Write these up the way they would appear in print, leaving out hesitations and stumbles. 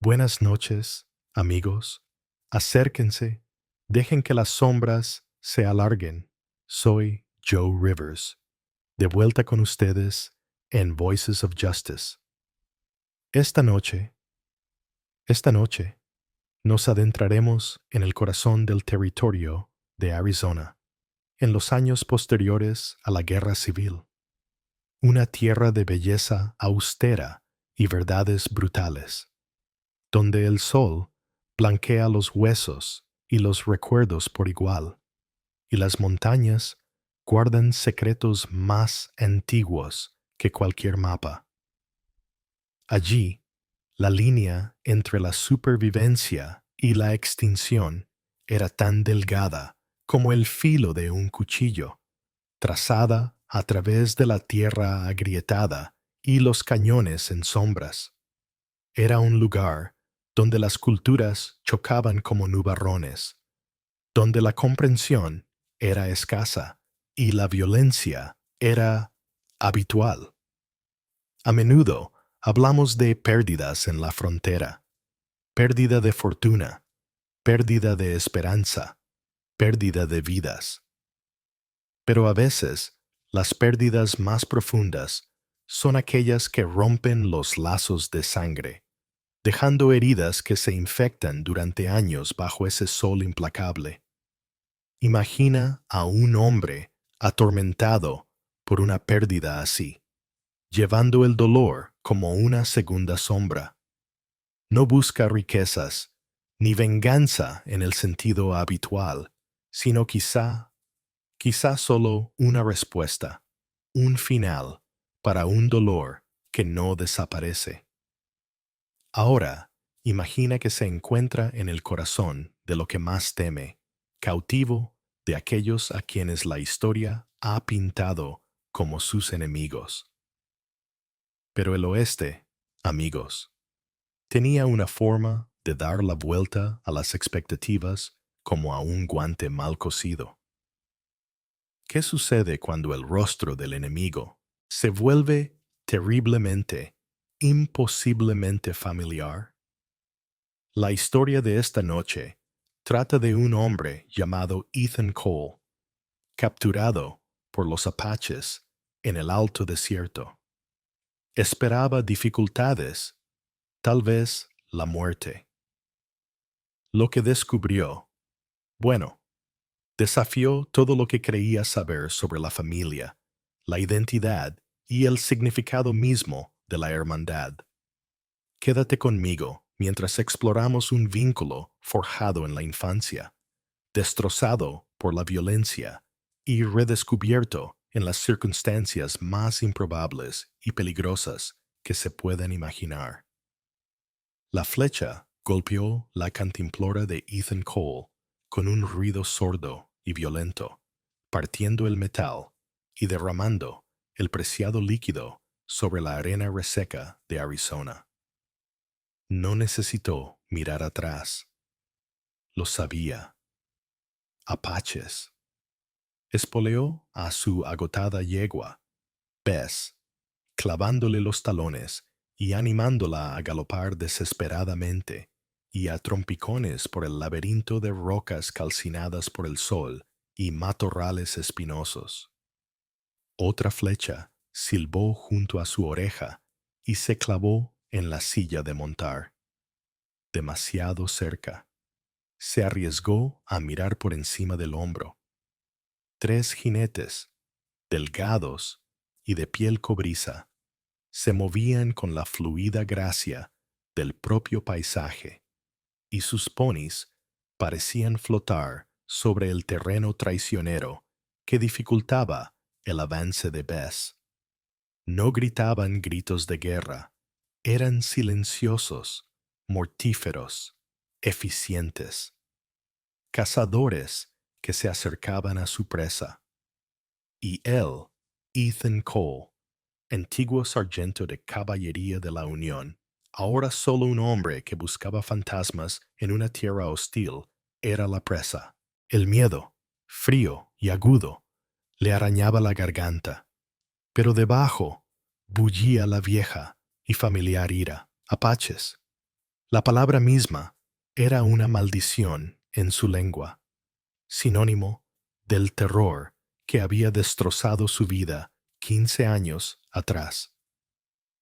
Buenas noches, amigos. Acérquense, dejen que las sombras se alarguen. Soy Joe Rivers, de vuelta con ustedes en Voices of Justice. Esta noche, esta noche, nos adentraremos en el corazón del territorio de Arizona, en los años posteriores a la Guerra Civil. Una tierra de belleza austera y verdades brutales, donde el sol blanquea los huesos y los recuerdos por igual, y las montañas guardan secretos más antiguos que cualquier mapa. Allí, la línea entre la supervivencia y la extinción era tan delgada como el filo de un cuchillo, trazada a través de la tierra agrietada y los cañones en sombras. Era un lugar donde las culturas chocaban como nubarrones, donde la comprensión era escasa y la violencia era habitual. A menudo hablamos de pérdidas en la frontera, pérdida de fortuna, pérdida de esperanza, pérdida de vidas. Pero a veces, las pérdidas más profundas son aquellas que rompen los lazos de sangre, dejando heridas que se infectan durante años bajo ese sol implacable. Imagina a un hombre atormentado por una pérdida así, llevando el dolor como una segunda sombra. No busca riquezas, ni venganza en el sentido habitual, sino quizá solo una respuesta, un final para un dolor que no desaparece. Ahora, imagina que se encuentra en el corazón de lo que más teme, cautivo de aquellos a quienes la historia ha pintado como sus enemigos. Pero el oeste, amigos, tenía una forma de dar la vuelta a las expectativas como a un guante mal cosido. ¿Qué sucede cuando el rostro del enemigo se vuelve terriblemente, imposiblemente familiar? La historia de esta noche trata de un hombre llamado Ethan Cole, capturado por los apaches en el Alto Desierto. Esperaba dificultades, tal vez la muerte. Lo que descubrió, bueno, desafió todo lo que creía saber sobre la familia, la identidad y el significado mismo de la hermandad. Quédate conmigo mientras exploramos un vínculo forjado en la infancia, destrozado por la violencia y redescubierto en las circunstancias más improbables y peligrosas que se puedan imaginar. La flecha golpeó la cantimplora de Ethan Cole con un ruido sordo y violento, partiendo el metal y derramando el preciado líquido sobre la arena reseca de Arizona. No necesitó mirar atrás. Lo sabía. Apaches. Espoleó a su agotada yegua, Bess, clavándole los talones y animándola a galopar desesperadamente y a trompicones por el laberinto de rocas calcinadas por el sol y matorrales espinosos. Otra flecha silbó junto a su oreja y se clavó en la silla de montar. Demasiado cerca. Se arriesgó a mirar por encima del hombro. 3 jinetes, delgados y de piel cobriza, se movían con la fluida gracia del propio paisaje, y sus ponis parecían flotar sobre el terreno traicionero que dificultaba el avance de Bess. No gritaban gritos de guerra, eran silenciosos, mortíferos, eficientes. Cazadores que se acercaban a su presa. Y él, Ethan Cole, antiguo sargento de caballería de la Unión, ahora solo un hombre que buscaba fantasmas en una tierra hostil, era la presa. El miedo, frío y agudo, le arañaba la garganta, pero debajo bullía la vieja y familiar ira. Apaches. La palabra misma era una maldición en su lengua, sinónimo del terror que había destrozado su vida 15 años atrás.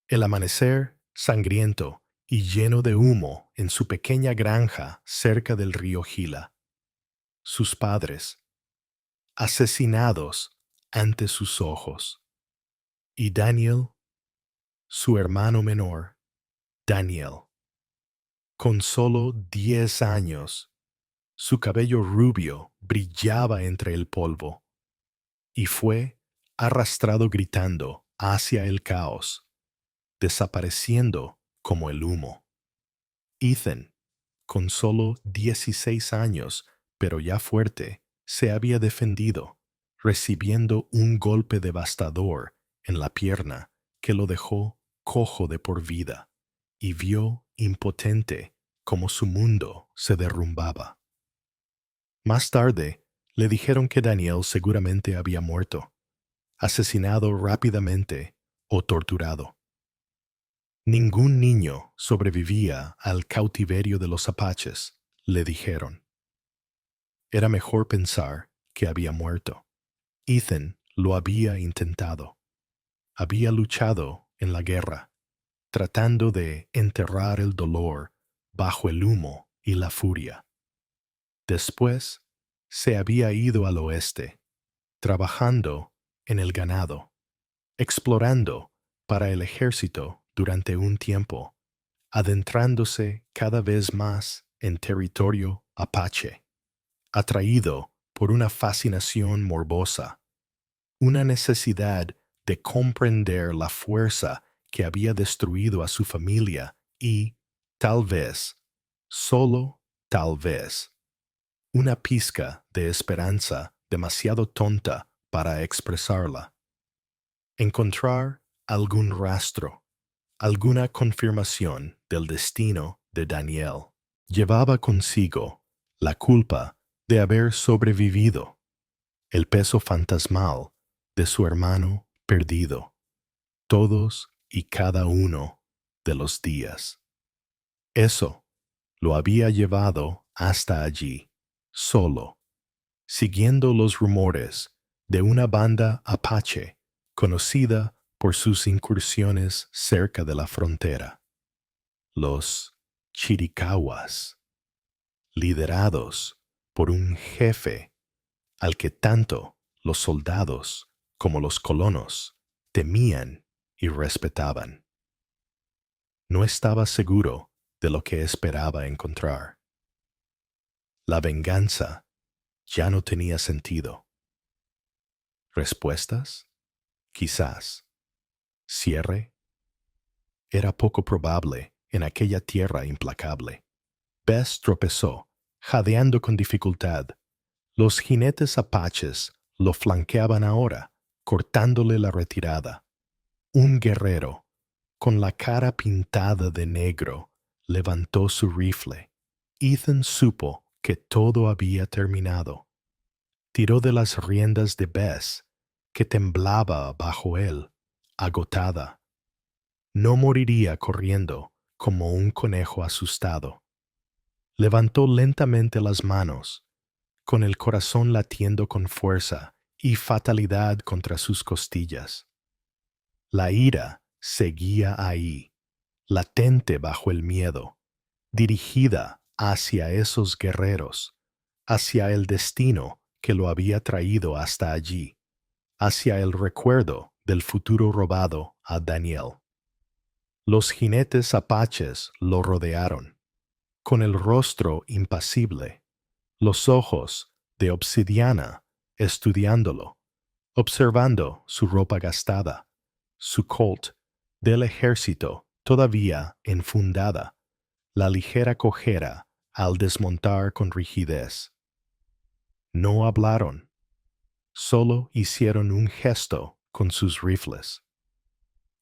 El amanecer sangriento y lleno de humo en su pequeña granja cerca del río Gila. Sus padres, asesinados ante sus ojos. Y Daniel, su hermano menor, Daniel, con solo 10 años, su cabello rubio brillaba entre el polvo, y fue arrastrado gritando hacia el caos, desapareciendo como el humo. Ethan, con solo 16 años, pero ya fuerte, se había defendido, recibiendo un golpe devastador en la pierna que lo dejó cojo de por vida, y vio impotente como su mundo se derrumbaba. Más tarde, le dijeron que Daniel seguramente había muerto, asesinado rápidamente o torturado. Ningún niño sobrevivía al cautiverio de los apaches, le dijeron. Era mejor pensar que había muerto. Ethan lo había intentado. Había luchado en la guerra, tratando de enterrar el dolor bajo el humo y la furia. Después, se había ido al oeste, trabajando en el ganado, explorando para el ejército durante un tiempo, adentrándose cada vez más en territorio apache, atraído por una fascinación morbosa, una necesidad de comprender la fuerza que había destruido a su familia y, tal vez, solo tal vez, una pizca de esperanza demasiado tonta para expresarla. Encontrar algún rastro, alguna confirmación del destino de Daniel. Llevaba consigo la culpa de haber sobrevivido, el peso fantasmal de su hermano perdido, todos y cada uno de los días. Eso lo había llevado hasta allí, solo, siguiendo los rumores de una banda apache conocida por sus incursiones cerca de la frontera, los Chiricahuas, liderados por un jefe al que tanto los soldados como los colonos temían y respetaban. No estaba seguro de lo que esperaba encontrar. La venganza ya no tenía sentido. ¿Respuestas? Quizás. ¿Cierre? Era poco probable en aquella tierra implacable. Bess tropezó, jadeando con dificultad. Los jinetes apaches lo flanqueaban ahora, cortándole la retirada. Un guerrero, con la cara pintada de negro, levantó su rifle. Ethan supo que todo había terminado. Tiró de las riendas de Bess, que temblaba bajo él, agotada. No moriría corriendo como un conejo asustado. Levantó lentamente las manos, con el corazón latiendo con fuerza y fatalidad contra sus costillas. La ira seguía ahí, latente bajo el miedo, dirigida hacia esos guerreros, hacia el destino que lo había traído hasta allí, hacia el recuerdo del futuro robado a Daniel. Los jinetes apaches lo rodearon, con el rostro impasible, los ojos de obsidiana estudiándolo, observando su ropa gastada, su colt del ejército todavía enfundada, la ligera cojera al desmontar con rigidez. No hablaron, solo hicieron un gesto con sus rifles.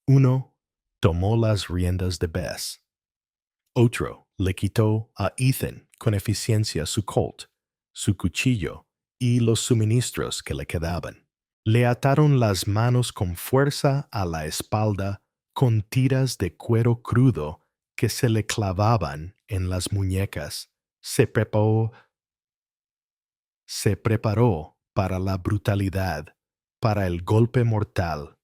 Uno tomó las riendas de Bess. Otro le quitó a Ethan con eficiencia su colt, su cuchillo y los suministros que le quedaban. Le ataron las manos con fuerza a la espalda con tiras de cuero crudo que se le clavaban en las muñecas, se preparó para la brutalidad, para el golpe mortal.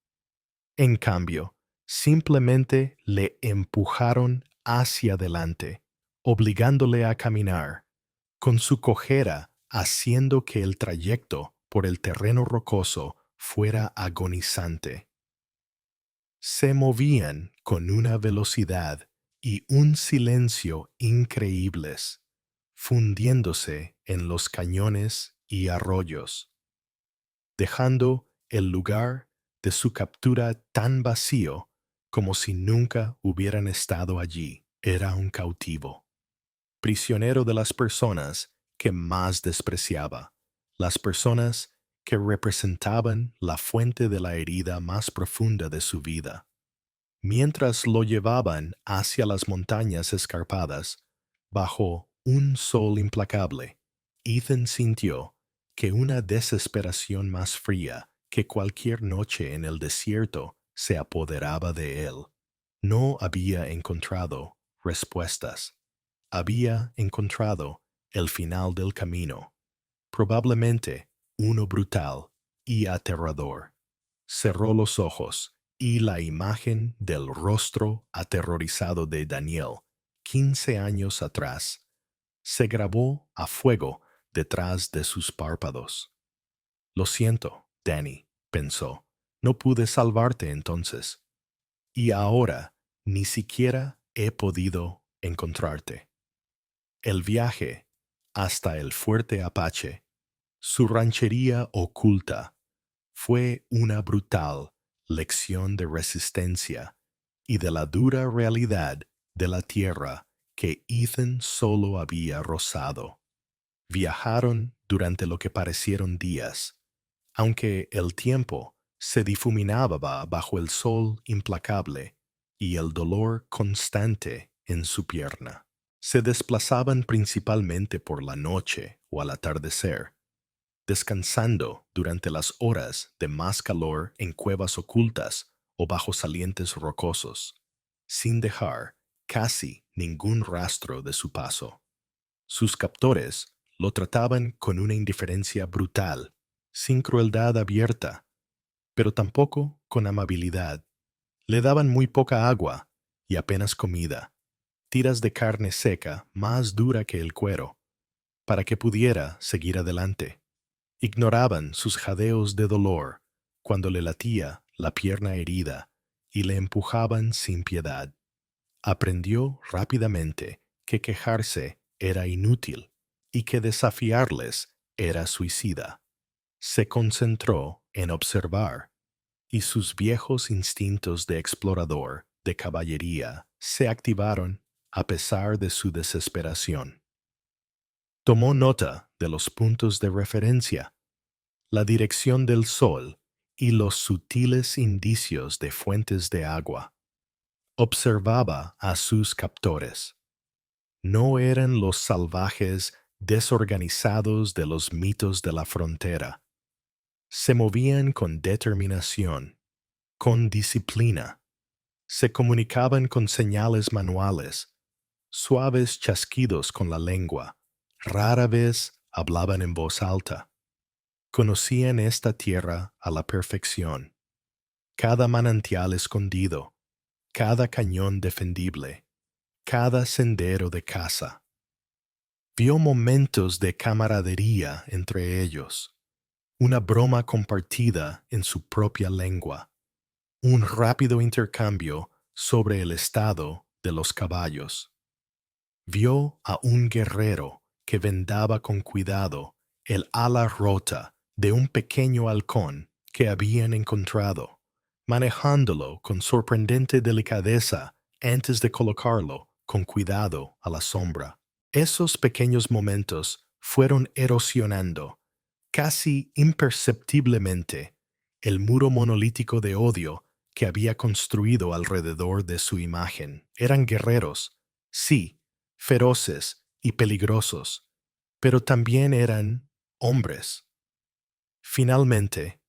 En cambio, simplemente le empujaron hacia adelante, obligándole a caminar, con su cojera haciendo que el trayecto por el terreno rocoso fuera agonizante. Se movían con una velocidad y un silencio increíbles, fundiéndose en los cañones y arroyos, dejando el lugar de su captura tan vacío como si nunca hubieran estado allí. Era un cautivo, prisionero de las personas que más despreciaba, las personas que representaban la fuente de la herida más profunda de su vida. Mientras lo llevaban hacia las montañas escarpadas, bajo un sol implacable, Ethan sintió que una desesperación más fría que cualquier noche en el desierto se apoderaba de él. No había encontrado respuestas. Había encontrado el final del camino, probablemente uno brutal y aterrador. Cerró los ojos y la imagen del rostro aterrorizado de Daniel, 15 años atrás, se grabó a fuego detrás de sus párpados. Lo siento, Danny, pensó. No pude salvarte entonces. Y ahora ni siquiera he podido encontrarte. El viaje hasta el fuerte Apache, su ranchería oculta, fue una brutal lección de resistencia y de la dura realidad de la tierra que Ethan solo había rozado. Viajaron durante lo que parecieron días, aunque el tiempo se difuminaba bajo el sol implacable y el dolor constante en su pierna. Se desplazaban principalmente por la noche o al atardecer, descansando durante las horas de más calor en cuevas ocultas o bajo salientes rocosos, sin dejar casi ningún rastro de su paso. Sus captores lo trataban con una indiferencia brutal, sin crueldad abierta, pero tampoco con amabilidad. Le daban muy poca agua y apenas comida, tiras de carne seca más dura que el cuero, para que pudiera seguir adelante. Ignoraban sus jadeos de dolor cuando le latía la pierna herida y le empujaban sin piedad. Aprendió rápidamente que quejarse era inútil y que desafiarles era suicida. Se concentró en observar y sus viejos instintos de explorador, de caballería, se activaron a pesar de su desesperación. Tomó nota de los puntos de referencia, la dirección del sol y los sutiles indicios de fuentes de agua. Observaba a sus captores. No eran los salvajes desorganizados de los mitos de la frontera. Se movían con determinación, con disciplina. Se comunicaban con señales manuales, suaves chasquidos con la lengua. Rara vez hablaban en voz alta. Conocían esta tierra a la perfección. Cada manantial escondido, cada cañón defendible, cada sendero de caza. Vio momentos de camaradería entre ellos, una broma compartida en su propia lengua, un rápido intercambio sobre el estado de los caballos. Vio a un guerrero que vendaba con cuidado el ala rota de un pequeño halcón que habían encontrado, manejándolo con sorprendente delicadeza antes de colocarlo con cuidado a la sombra. Esos pequeños momentos fueron erosionando, casi imperceptiblemente, el muro monolítico de odio que había construido alrededor de su imagen. Eran guerreros, sí, feroces y peligrosos, pero también eran hombres. Finalmente,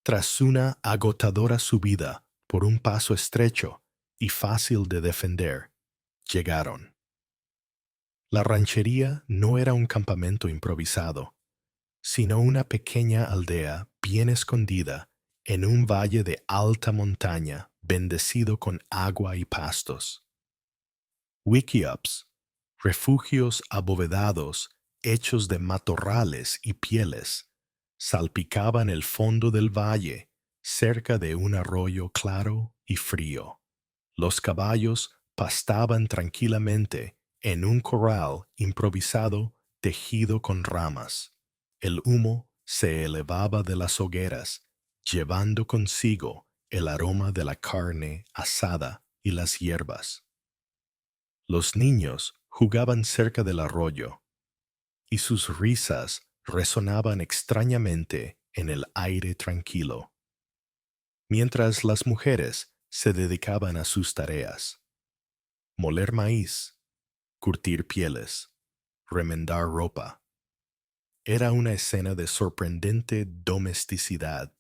tras una agotadora subida por un paso estrecho y fácil de defender, llegaron. La ranchería no era un campamento improvisado, sino una pequeña aldea bien escondida en un valle de alta montaña bendecido con agua y pastos. Wickiups, refugios abovedados hechos de matorrales y pieles, salpicaban el fondo del valle cerca de un arroyo claro y frío. Los caballos pastaban tranquilamente en un corral improvisado tejido con ramas. El humo se elevaba de las hogueras, llevando consigo el aroma de la carne asada y las hierbas. Los niños jugaban cerca del arroyo, y sus risas resonaban extrañamente en el aire tranquilo, mientras las mujeres se dedicaban a sus tareas: moler maíz, curtir pieles, remendar ropa. Era una escena de sorprendente domesticidad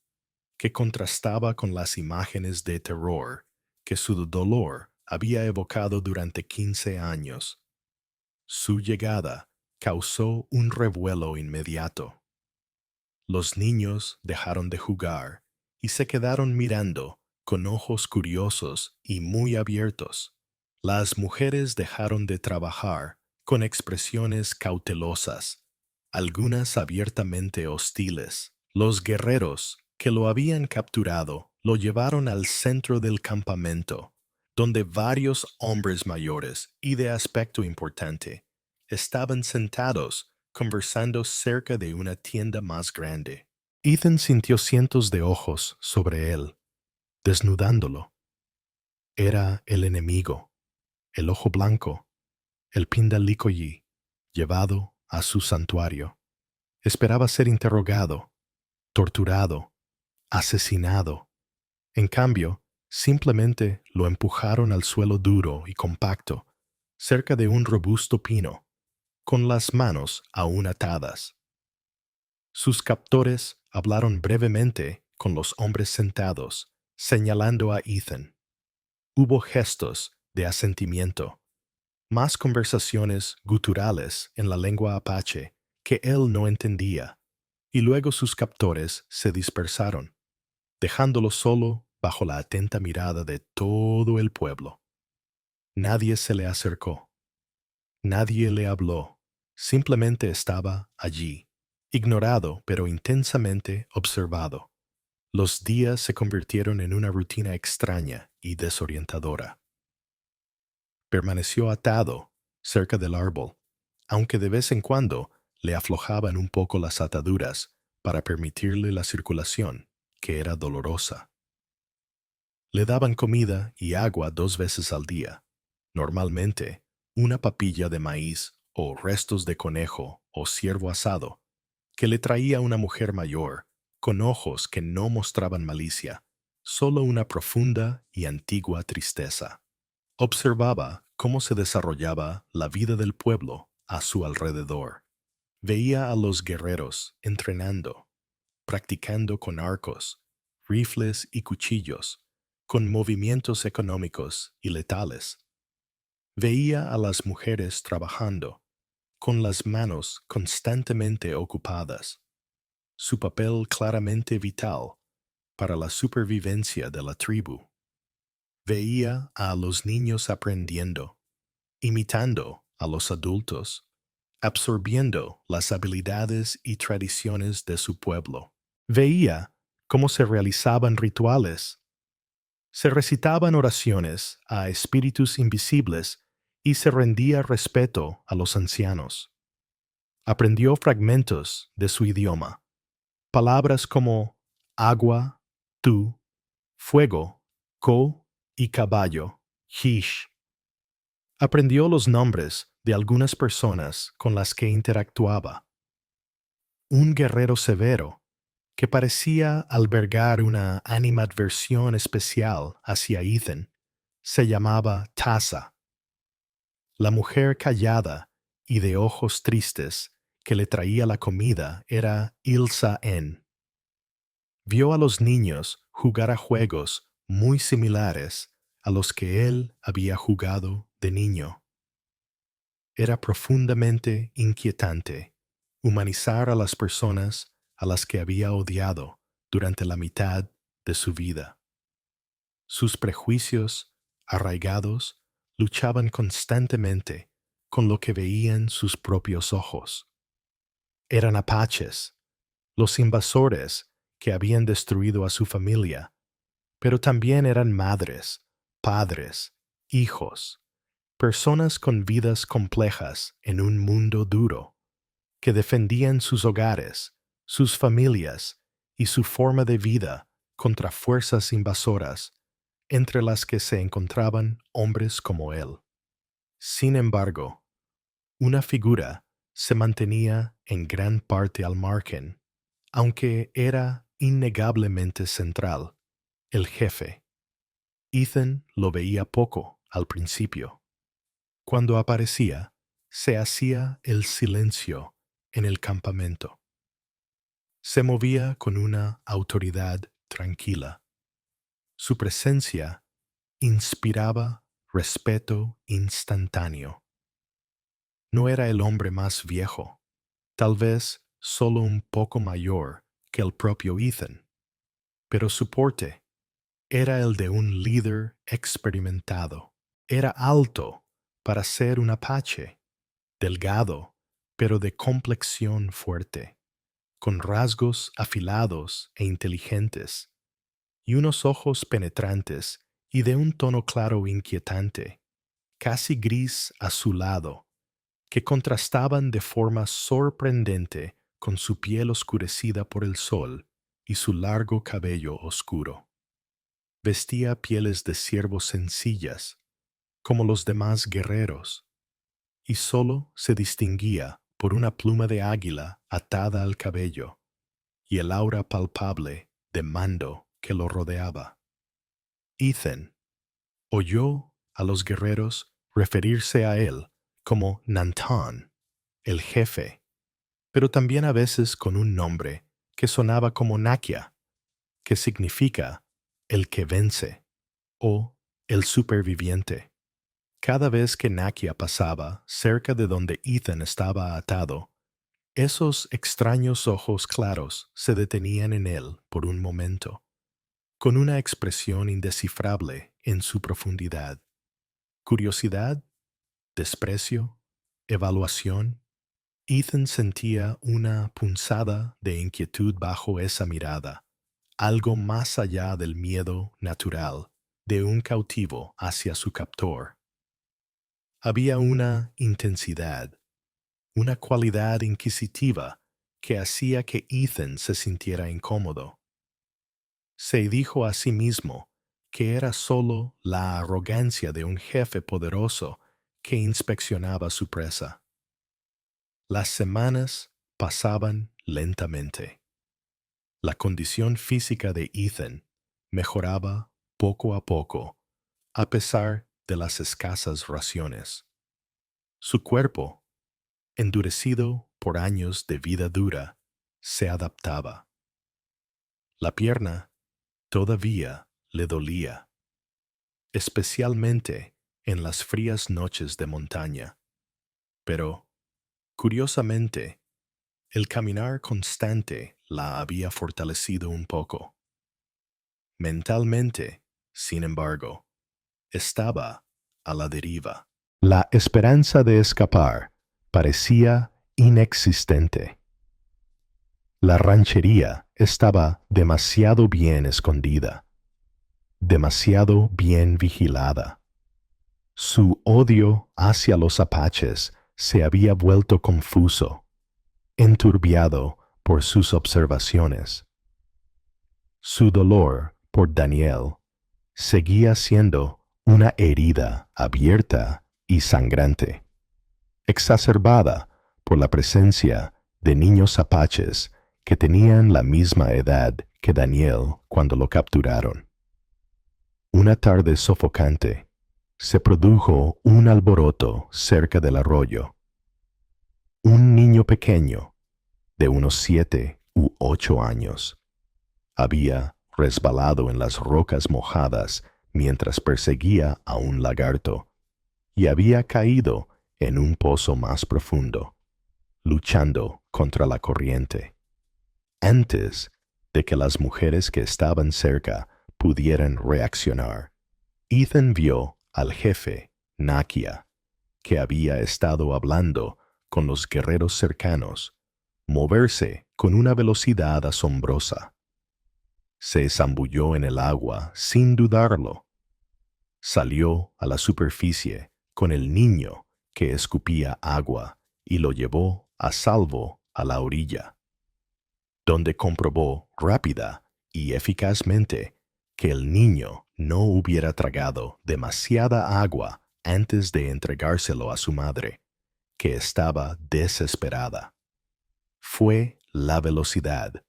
que contrastaba con las imágenes de terror que su dolor había evocado durante 15 años. Su llegada causó un revuelo inmediato. Los niños dejaron de jugar y se quedaron mirando con ojos curiosos y muy abiertos. Las mujeres dejaron de trabajar con expresiones cautelosas, algunas abiertamente hostiles. Los guerreros que lo habían capturado lo llevaron al centro del campamento, donde varios hombres mayores y de aspecto importante estaban sentados conversando cerca de una tienda más grande. Ethan sintió cientos de ojos sobre él, desnudándolo. Era el enemigo, el ojo blanco, el Pindalikoyi, llevado a su santuario. Esperaba ser interrogado, torturado, asesinado. En cambio, simplemente lo empujaron al suelo duro y compacto, cerca de un robusto pino, con las manos aún atadas. Sus captores hablaron brevemente con los hombres sentados, señalando a Ethan. Hubo gestos de asentimiento, más conversaciones guturales en la lengua apache que él no entendía, y luego sus captores se dispersaron, dejándolo solo bajo la atenta mirada de todo el pueblo. Nadie se le acercó, nadie le habló, simplemente estaba allí, ignorado pero intensamente observado. Los días se convirtieron en una rutina extraña y desorientadora. Permaneció atado cerca del árbol, aunque de vez en cuando le aflojaban un poco las ataduras para permitirle la circulación, que era dolorosa. Le daban comida y agua 2 veces al día, normalmente una papilla de maíz o restos de conejo o ciervo asado, que le traía una mujer mayor, con ojos que no mostraban malicia, solo una profunda y antigua tristeza. Observaba cómo se desarrollaba la vida del pueblo a su alrededor. Veía a los guerreros entrenando, practicando con arcos, rifles y cuchillos, con movimientos económicos y letales. Veía a las mujeres trabajando, con las manos constantemente ocupadas, su papel claramente vital para la supervivencia de la tribu. Veía a los niños aprendiendo, imitando a los adultos, absorbiendo las habilidades y tradiciones de su pueblo. Veía cómo se realizaban rituales, se recitaban oraciones a espíritus invisibles y se rendía respeto a los ancianos. Aprendió fragmentos de su idioma, palabras como agua, tú, fuego, ko y caballo, hish. Aprendió los nombres de algunas personas con las que interactuaba. Un guerrero severo que parecía albergar una animadversión especial hacia Ethan se llamaba Tasa. La mujer callada y de ojos tristes que le traía la comida era Ilsa N. Vio a los niños jugar a juegos muy similares a los que él había jugado de niño. Era profundamente inquietante humanizar a las personas a las que había odiado durante la mitad de su vida. Sus prejuicios arraigados luchaban constantemente con lo que veían sus propios ojos. Eran apaches, los invasores que habían destruido a su familia, pero también eran madres, padres, hijos, personas con vidas complejas en un mundo duro, que defendían sus hogares, sus familias y su forma de vida contra fuerzas invasoras, entre las que se encontraban hombres como él. Sin embargo, una figura se mantenía en gran parte al margen, aunque era innegablemente central: el jefe. Ethan lo veía poco al principio. Cuando aparecía, se hacía el silencio en el campamento. Se movía con una autoridad tranquila. Su presencia inspiraba respeto instantáneo. No era el hombre más viejo, tal vez solo un poco mayor que el propio Ethan, pero su porte era el de un líder experimentado. Era alto para ser un apache, delgado, pero de complexión fuerte, con rasgos afilados e inteligentes, y unos ojos penetrantes y de un tono claro inquietante, casi gris azulado, que contrastaban de forma sorprendente con su piel oscurecida por el sol y su largo cabello oscuro. Vestía pieles de ciervo sencillas, como los demás guerreros, y solo se distinguía por una pluma de águila atada al cabello y el aura palpable de mando que lo rodeaba. Ethan oyó a los guerreros referirse a él como Nantan, el jefe, pero también a veces con un nombre que sonaba como Nakia, que significa el que vence o el superviviente. Cada vez que Nakia pasaba cerca de donde Ethan estaba atado, esos extraños ojos claros se detenían en él por un momento, con una expresión indescifrable en su profundidad. Curiosidad, desprecio, evaluación. Ethan sentía una punzada de inquietud bajo esa mirada, algo más allá del miedo natural de un cautivo hacia su captor. Había una intensidad, una cualidad inquisitiva que hacía que Ethan se sintiera incómodo. Se dijo a sí mismo que era solo la arrogancia de un jefe poderoso que inspeccionaba su presa. Las semanas pasaban lentamente. La condición física de Ethan mejoraba poco a poco, a pesar de las escasas raciones. Su cuerpo, endurecido por años de vida dura, se adaptaba. La pierna todavía le dolía, especialmente en las frías noches de montaña, pero, curiosamente, el caminar constante la había fortalecido un poco. Mentalmente, sin embargo, estaba a la deriva. La esperanza de escapar parecía inexistente. La ranchería estaba demasiado bien escondida, demasiado bien vigilada. Su odio hacia los apaches se había vuelto confuso, enturbiado por sus observaciones. Su dolor por Daniel seguía siendo una herida abierta y sangrante, exacerbada por la presencia de niños apaches que tenían la misma edad que Daniel cuando lo capturaron. Una tarde sofocante, se produjo un alboroto cerca del arroyo. Un niño pequeño, de unos 7 u 8 años, había resbalado en las rocas mojadas mientras perseguía a un lagarto y había caído en un pozo más profundo, luchando contra la corriente. Antes de que las mujeres que estaban cerca pudieran reaccionar, Ethan vio al jefe, Nakia, que había estado hablando con los guerreros cercanos, moverse con una velocidad asombrosa. Se zambulló en el agua sin dudarlo. Salió a la superficie con el niño que escupía agua y lo llevó a salvo a la orilla, donde comprobó rápida y eficazmente que el niño no hubiera tragado demasiada agua antes de entregárselo a su madre, que estaba desesperada. Fue la velocidad,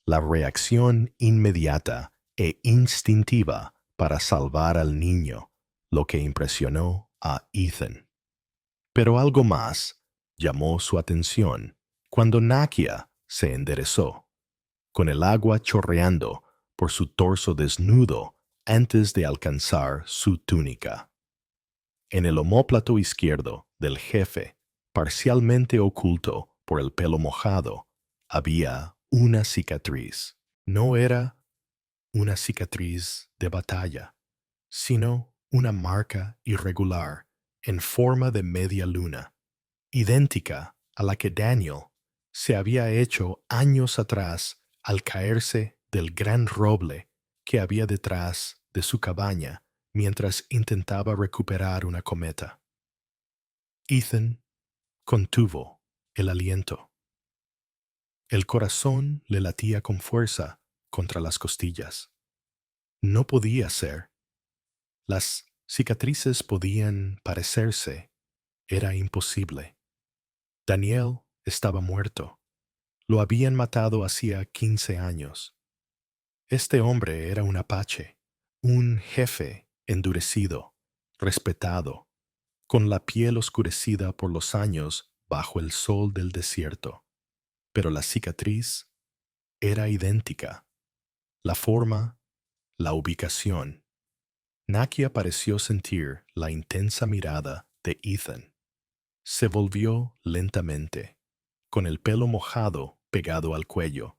la reacción inmediata e instintiva para salvar al niño, lo que impresionó a Ethan. Pero algo más llamó su atención cuando Nakia se enderezó, con el agua chorreando por su torso desnudo antes de alcanzar su túnica. En el omóplato izquierdo del jefe, parcialmente oculto por el pelo mojado, había una cicatriz. No era una cicatriz de batalla, sino una marca irregular en forma de media luna, idéntica a la que Daniel se había hecho años atrás al caerse del gran roble que había detrás de su cabaña mientras intentaba recuperar una cometa. Ethan contuvo el aliento. El corazón le latía con fuerza contra las costillas. No podía ser. Las cicatrices podían parecerse. Era imposible. Daniel estaba muerto. Lo habían matado hacía 15 años. Este hombre era un apache, un jefe endurecido, respetado, con la piel oscurecida por los años bajo el sol del desierto. Pero la cicatriz era idéntica. La forma, la ubicación. Nakia pareció sentir la intensa mirada de Ethan. Se volvió lentamente, con el pelo mojado pegado al cuello,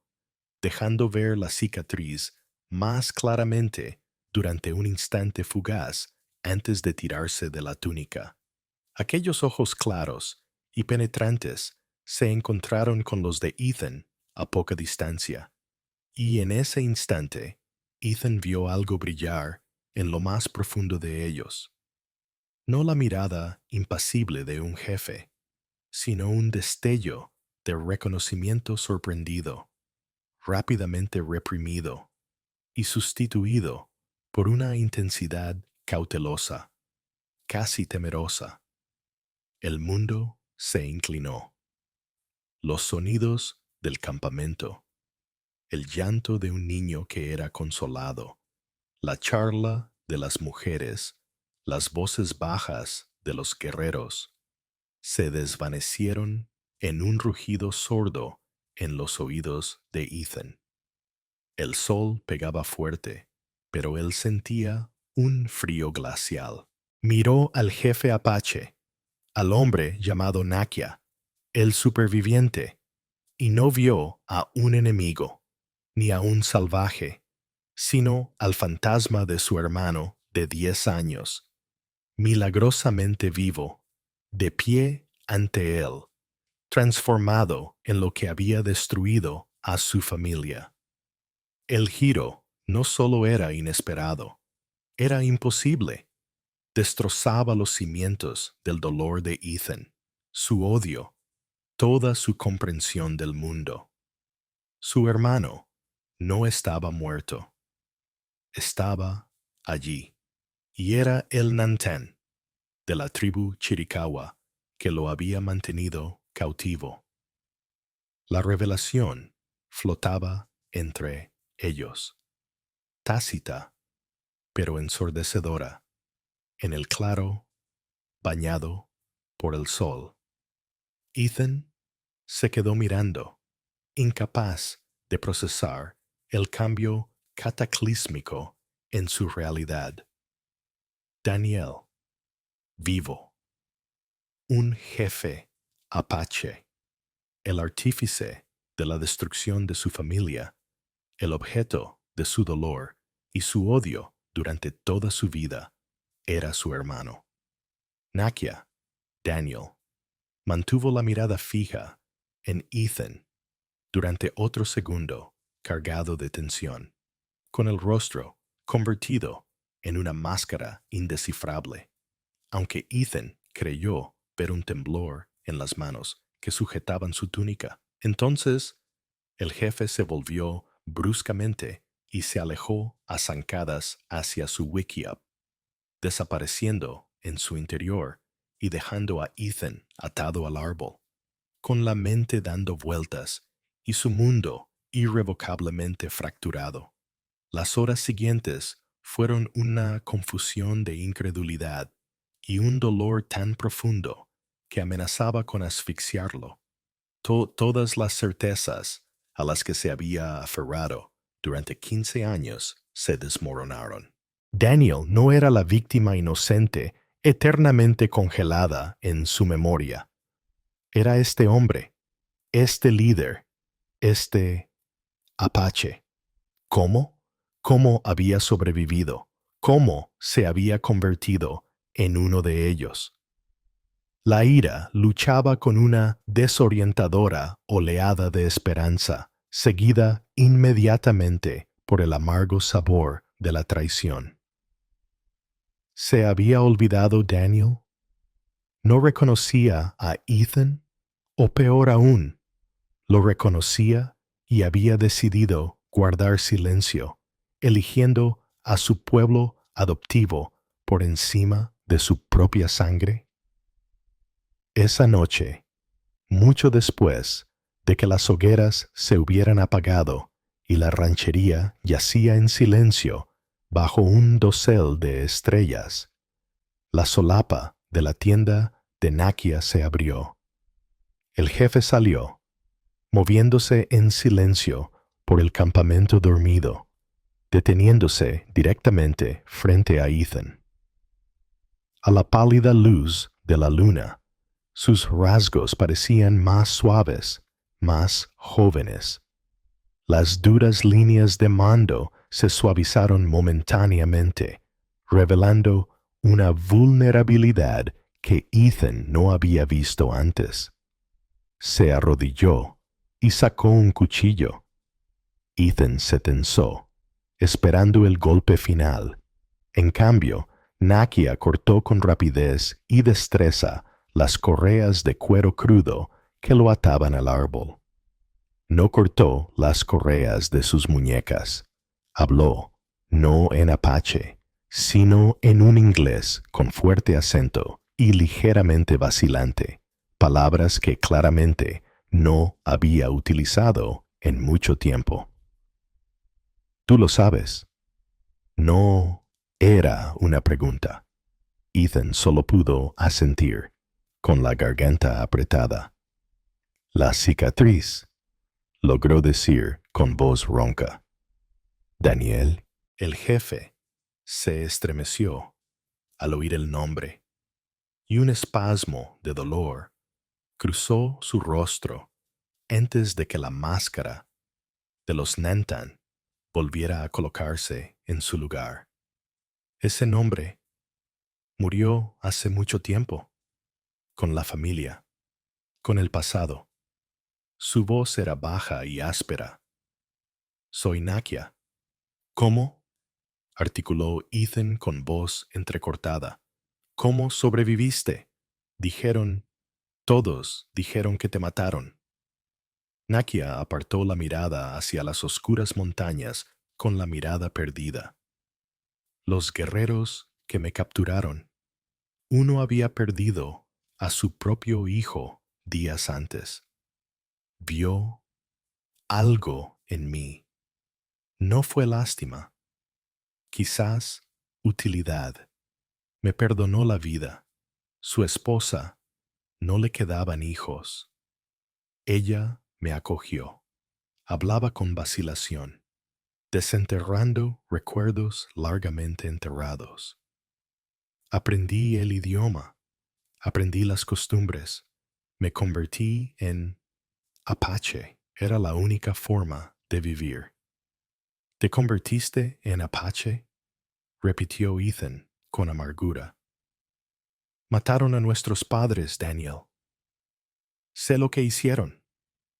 dejando ver la cicatriz más claramente durante un instante fugaz antes de tirarse de la túnica. Aquellos ojos claros y penetrantes se encontraron con los de Ethan a poca distancia, y en ese instante Ethan vio algo brillar en lo más profundo de ellos. No la mirada impasible de un jefe, sino un destello de reconocimiento sorprendido, rápidamente reprimido y sustituido por una intensidad cautelosa, casi temerosa. El mundo se inclinó. Los sonidos del campamento, el llanto de un niño que era consolado, la charla de las mujeres, las voces bajas de los guerreros, se desvanecieron en un rugido sordo en los oídos de Ethan. El sol pegaba fuerte, pero él sentía un frío glacial. Miró al jefe apache, al hombre llamado Nakia, el superviviente, y no vio a un enemigo, ni a un salvaje, sino al fantasma de su hermano de 10 años, milagrosamente vivo, de pie ante él, transformado en lo que había destruido a su familia. El giro no solo era inesperado, era imposible. Destrozaba los cimientos del dolor de Ethan, su odio, toda su comprensión del mundo. Su hermano no estaba muerto, estaba allí, y era el Nanten, de la tribu Chiricahua, que lo había mantenido cautivo. La revelación flotaba entre ellos, tácita, pero ensordecedora, en el claro, bañado por el sol. Ethan se quedó mirando, incapaz de procesar el cambio cataclísmico en su realidad. Daniel, vivo. un jefe apache, el artífice de la destrucción de su familia, el objeto de su dolor y su odio durante toda su vida, era su hermano. Nakia, Daniel, mantuvo la mirada fija en Ethan durante otro segundo, cargado de tensión, con el rostro convertido en una máscara indescifrable, aunque Ethan creyó ver un temblor en las manos que sujetaban su túnica. Entonces, el jefe se volvió bruscamente y se alejó a zancadas hacia su wickiup, desapareciendo en su interior y dejando a Ethan atado al árbol, con la mente dando vueltas y su mundo irrevocablemente fracturado. Las horas siguientes fueron una confusión de incredulidad y un dolor tan profundo que amenazaba con asfixiarlo. Todas las certezas a las que se había aferrado durante 15 años se desmoronaron. Daniel no era la víctima inocente eternamente congelada en su memoria. Era este hombre, este líder, este apache. ¿Cómo? ¿Cómo había sobrevivido? ¿Cómo se había convertido en uno de ellos? La ira luchaba con una desorientadora oleada de esperanza, seguida inmediatamente por el amargo sabor de la traición. ¿Se había olvidado Daniel? ¿No reconocía a Ethan? O peor aún, lo reconocía y había decidido guardar silencio, eligiendo a su pueblo adoptivo por encima de su propia sangre. Esa noche, mucho después de que las hogueras se hubieran apagado y la ranchería yacía en silencio bajo un dosel de estrellas, la solapa de la tienda de Nakia se abrió. El jefe salió, moviéndose en silencio por el campamento dormido, deteniéndose directamente frente a Ethan. A la pálida luz de la luna, sus rasgos parecían más suaves, más jóvenes. Las duras líneas de mando se suavizaron momentáneamente, revelando una vulnerabilidad que Ethan no había visto antes. Se arrodilló y sacó un cuchillo. Ethan se tensó, esperando el golpe final. En cambio, Nakia cortó con rapidez y destreza las correas de cuero crudo que lo ataban al árbol. No cortó las correas de sus muñecas. Habló, no en apache, sino en un inglés con fuerte acento y ligeramente vacilante, palabras que claramente no había utilizado en mucho tiempo. Tú lo sabes. No era una pregunta. Ethan solo pudo asentir, con la garganta apretada. La cicatriz, logró decir con voz ronca. Daniel, el jefe, se estremeció al oír el nombre, y un espasmo de dolor cruzó su rostro antes de que la máscara de los Nantan volviera a colocarse en su lugar. Ese nombre murió hace mucho tiempo, con la familia, con el pasado. Su voz era baja y áspera. Soy Nakia. ¿Cómo? Articuló Ethan con voz entrecortada. ¿Cómo sobreviviste? Todos dijeron que te mataron. Nakia apartó la mirada hacia las oscuras montañas con la mirada perdida. Los guerreros que me capturaron. Uno había perdido a su propio hijo días antes. Vio algo en mí. No fue lástima, quizás utilidad. Me perdonó la vida. Su esposa, no le quedaban hijos. Ella me acogió. Hablaba con vacilación, desenterrando recuerdos largamente enterrados. Aprendí el idioma. Aprendí las costumbres. Me convertí en Apache. Era la única forma de vivir. ¿Te convertiste en Apache?, repitió Ethan con amargura. Mataron a nuestros padres, Daniel. Sé lo que hicieron,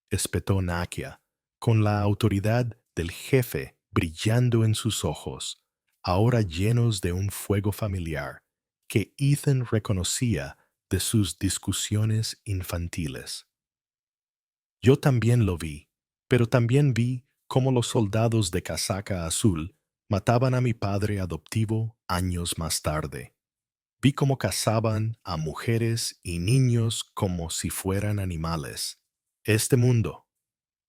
espetó Nakia, con la autoridad del jefe brillando en sus ojos, ahora llenos de un fuego familiar que Ethan reconocía de sus discusiones infantiles. Yo también lo vi, pero también vi cómo los soldados de casaca azul mataban a mi padre adoptivo años más tarde. Vi cómo cazaban a mujeres y niños como si fueran animales. Este mundo,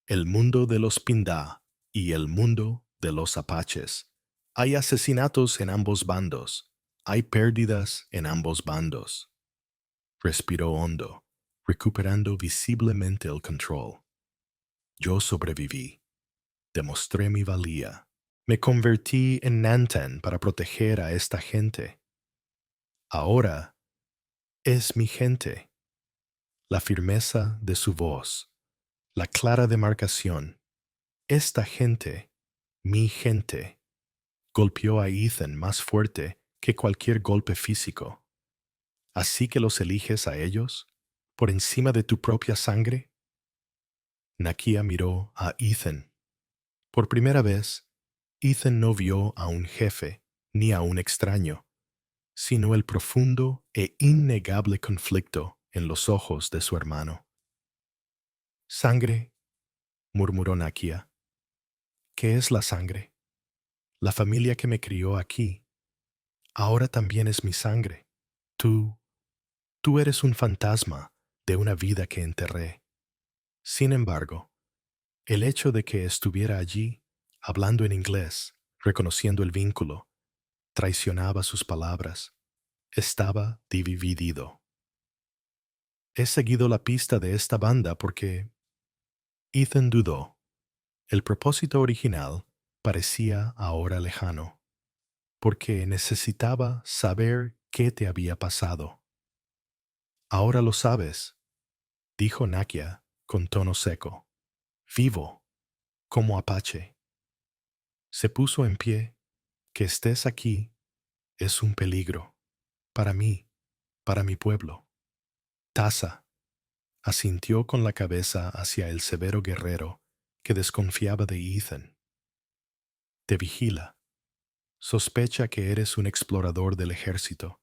el mundo de los Pindá y el mundo de los Apaches. Hay asesinatos en ambos bandos. Hay pérdidas en ambos bandos. Respiró hondo, recuperando visiblemente el control. Yo sobreviví. Demostré mi valía. Me convertí en Nantan para proteger a esta gente. Ahora es mi gente. La firmeza de su voz, la clara demarcación. Esta gente, mi gente, golpeó a Ethan más fuerte que cualquier golpe físico. ¿Así que los eliges a ellos por encima de tu propia sangre? Nakia miró a Ethan. Por primera vez, Ethan no vio a un jefe ni a un extraño, sino el profundo e innegable conflicto en los ojos de su hermano. Sangre, murmuró Nakia. ¿Qué es la sangre? La familia que me crió aquí, ahora también es mi sangre. Tú eres un fantasma de una vida que enterré. Sin embargo, el hecho de que estuviera allí, hablando en inglés, reconociendo el vínculo, traicionaba sus palabras. Estaba dividido. He seguido la pista de esta banda porque Ethan dudó. El propósito original parecía ahora lejano, porque necesitaba saber qué te había pasado. Ahora lo sabes, dijo Nakia con tono seco. Vivo, como Apache. Se puso en pie. Que estés aquí es un peligro. Para mí, para mi pueblo. Taza asintió con la cabeza hacia el severo guerrero que desconfiaba de Ethan. Te vigila. Sospecha que eres un explorador del ejército.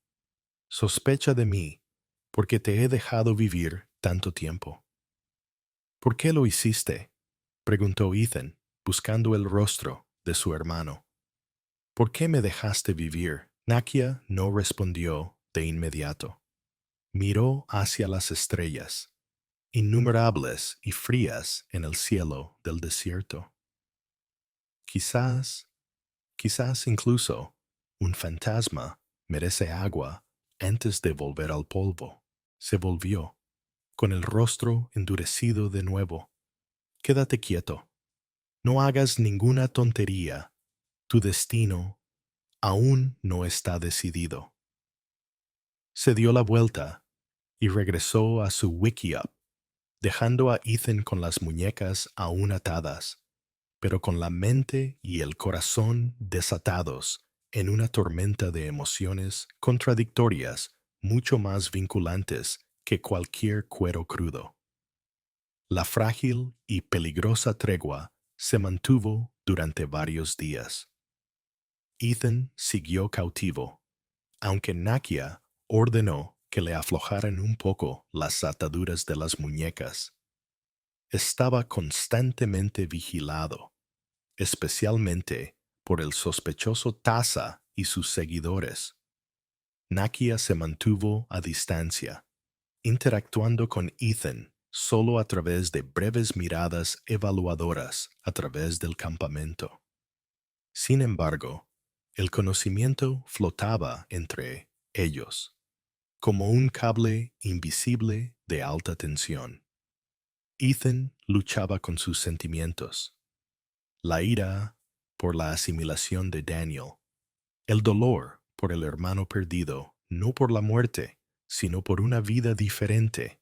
Sospecha de mí porque te he dejado vivir tanto tiempo. ¿Por qué lo hiciste?, preguntó Ethan, buscando el rostro de su hermano. ¿Por qué me dejaste vivir? Nakia no respondió de inmediato. Miró hacia las estrellas, innumerables y frías en el cielo del desierto. Quizás incluso, un fantasma merece agua antes de volver al polvo. Se volvió, con el rostro endurecido de nuevo. Quédate quieto. No hagas ninguna tontería. Tu destino aún no está decidido. Se dio la vuelta y regresó a su wiki-up, dejando a Ethan con las muñecas aún atadas, pero con la mente y el corazón desatados en una tormenta de emociones contradictorias mucho más vinculantes que cualquier cuero crudo. La frágil y peligrosa tregua se mantuvo durante varios días. Ethan siguió cautivo, aunque Nakia ordenó que le aflojaran un poco las ataduras de las muñecas. Estaba constantemente vigilado, especialmente por el sospechoso Taza y sus seguidores. Nakia se mantuvo a distancia, interactuando con Ethan solo a través de breves miradas evaluadoras a través del campamento. Sin embargo, el conocimiento flotaba entre ellos, como un cable invisible de alta tensión. Ethan luchaba con sus sentimientos. La ira por la asimilación de Daniel, el dolor por el hermano perdido, no por la muerte, sino por una vida diferente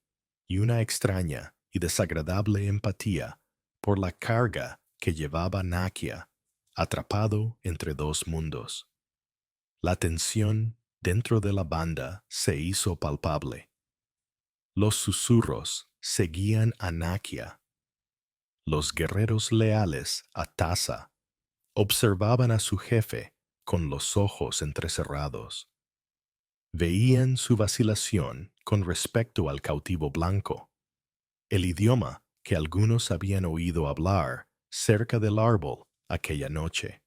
y una extraña y desagradable empatía por la carga que llevaba Nakia, atrapado entre dos mundos. La tensión dentro de la banda se hizo palpable. Los susurros seguían a Nakia. Los guerreros leales a Tasa observaban a su jefe con los ojos entrecerrados. Veían su vacilación con respecto al cautivo blanco, el idioma que algunos habían oído hablar cerca del árbol aquella noche,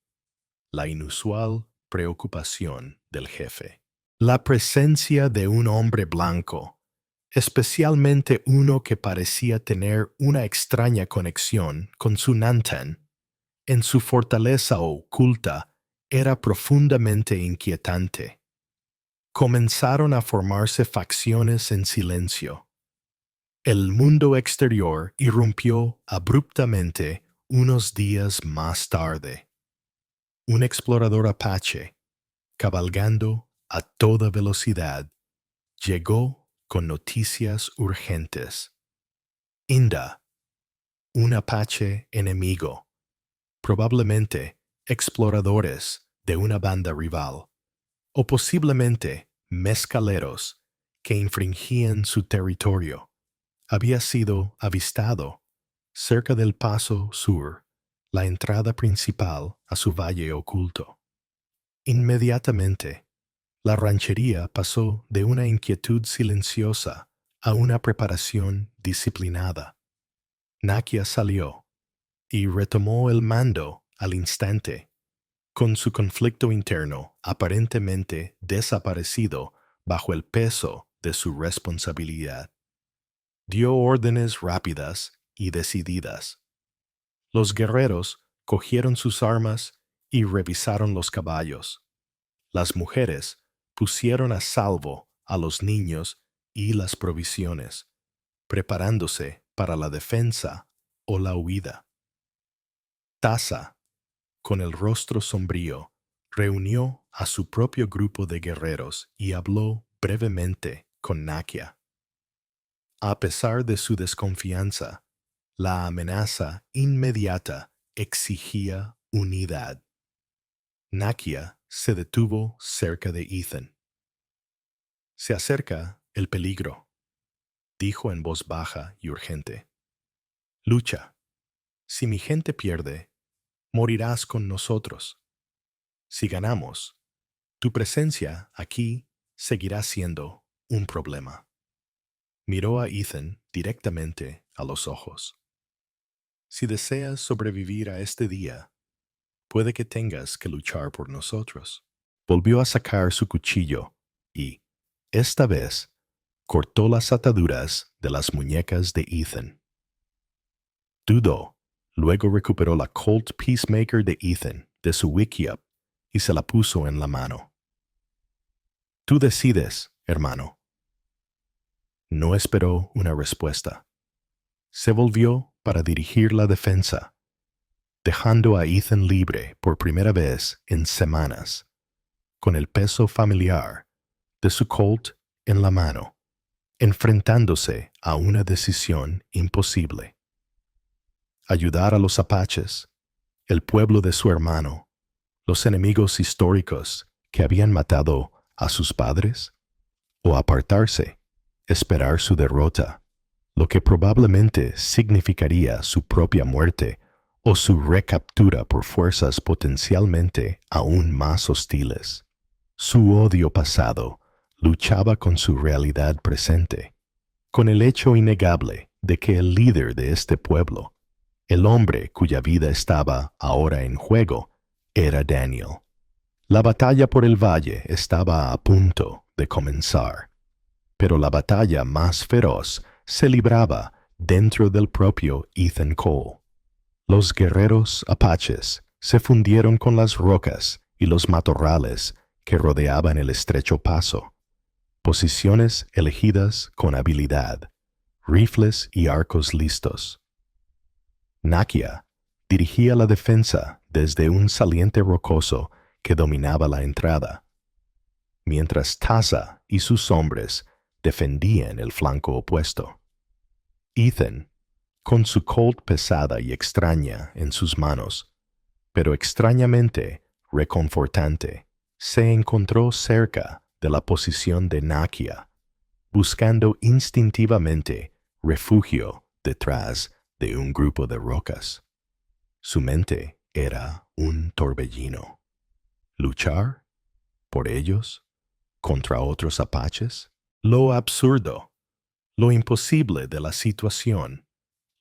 la inusual preocupación del jefe. La presencia de un hombre blanco, especialmente uno que parecía tener una extraña conexión con su Nantan, en su fortaleza oculta, era profundamente inquietante. Comenzaron a formarse facciones en silencio. El mundo exterior irrumpió abruptamente unos días más tarde. Un explorador apache, cabalgando a toda velocidad, llegó con noticias urgentes. Inda, un apache enemigo, probablemente exploradores de una banda rival, o posiblemente mezcaleros que infringían su territorio, había sido avistado cerca del Paso Sur, la entrada principal a su valle oculto. Inmediatamente, la ranchería pasó de una inquietud silenciosa a una preparación disciplinada. Nakia salió y retomó el mando al instante, con su conflicto interno aparentemente desaparecido bajo el peso de su responsabilidad. Dio órdenes rápidas y decididas. Los guerreros cogieron sus armas y revisaron los caballos. Las mujeres pusieron a salvo a los niños y las provisiones, preparándose para la defensa o la huida. Tasa, con el rostro sombrío, reunió a su propio grupo de guerreros y habló brevemente con Nakia. A pesar de su desconfianza, la amenaza inmediata exigía unidad. Nakia se detuvo cerca de Ethan. Se acerca el peligro, dijo en voz baja y urgente. Lucha. Si mi gente pierde, morirás con nosotros. Si ganamos, tu presencia aquí seguirá siendo un problema. Miró a Ethan directamente a los ojos. Si deseas sobrevivir a este día, puede que tengas que luchar por nosotros. Volvió a sacar su cuchillo y, esta vez, cortó las ataduras de las muñecas de Ethan. Dudó, luego recuperó la Colt Peacemaker de Ethan de su wickiup y se la puso en la mano. Tú decides, hermano. No esperó una respuesta. Se volvió para dirigir la defensa, dejando a Ethan libre por primera vez en semanas, con el peso familiar de su Colt en la mano, enfrentándose a una decisión imposible. Ayudar a los apaches, el pueblo de su hermano, los enemigos históricos que habían matado a sus padres, o apartarse, esperar su derrota, lo que probablemente significaría su propia muerte o su recaptura por fuerzas potencialmente aún más hostiles. Su odio pasado luchaba con su realidad presente, con el hecho innegable de que el líder de este pueblo, el hombre cuya vida estaba ahora en juego, era Daniel. La batalla por el valle estaba a punto de comenzar, pero la batalla más feroz se libraba dentro del propio Ethan Cole. Los guerreros apaches se fundieron con las rocas y los matorrales que rodeaban el estrecho paso, posiciones elegidas con habilidad, rifles y arcos listos. Nakia dirigía la defensa desde un saliente rocoso que dominaba la entrada, mientras Tasa y sus hombres defendían el flanco opuesto. Ethan, con su Colt pesada y extraña en sus manos, pero extrañamente reconfortante, se encontró cerca de la posición de Nakia, buscando instintivamente refugio detrás de un grupo de rocas. Su mente era un torbellino. ¿Luchar? ¿Por ellos? ¿Contra otros apaches? Lo absurdo, lo imposible de la situación.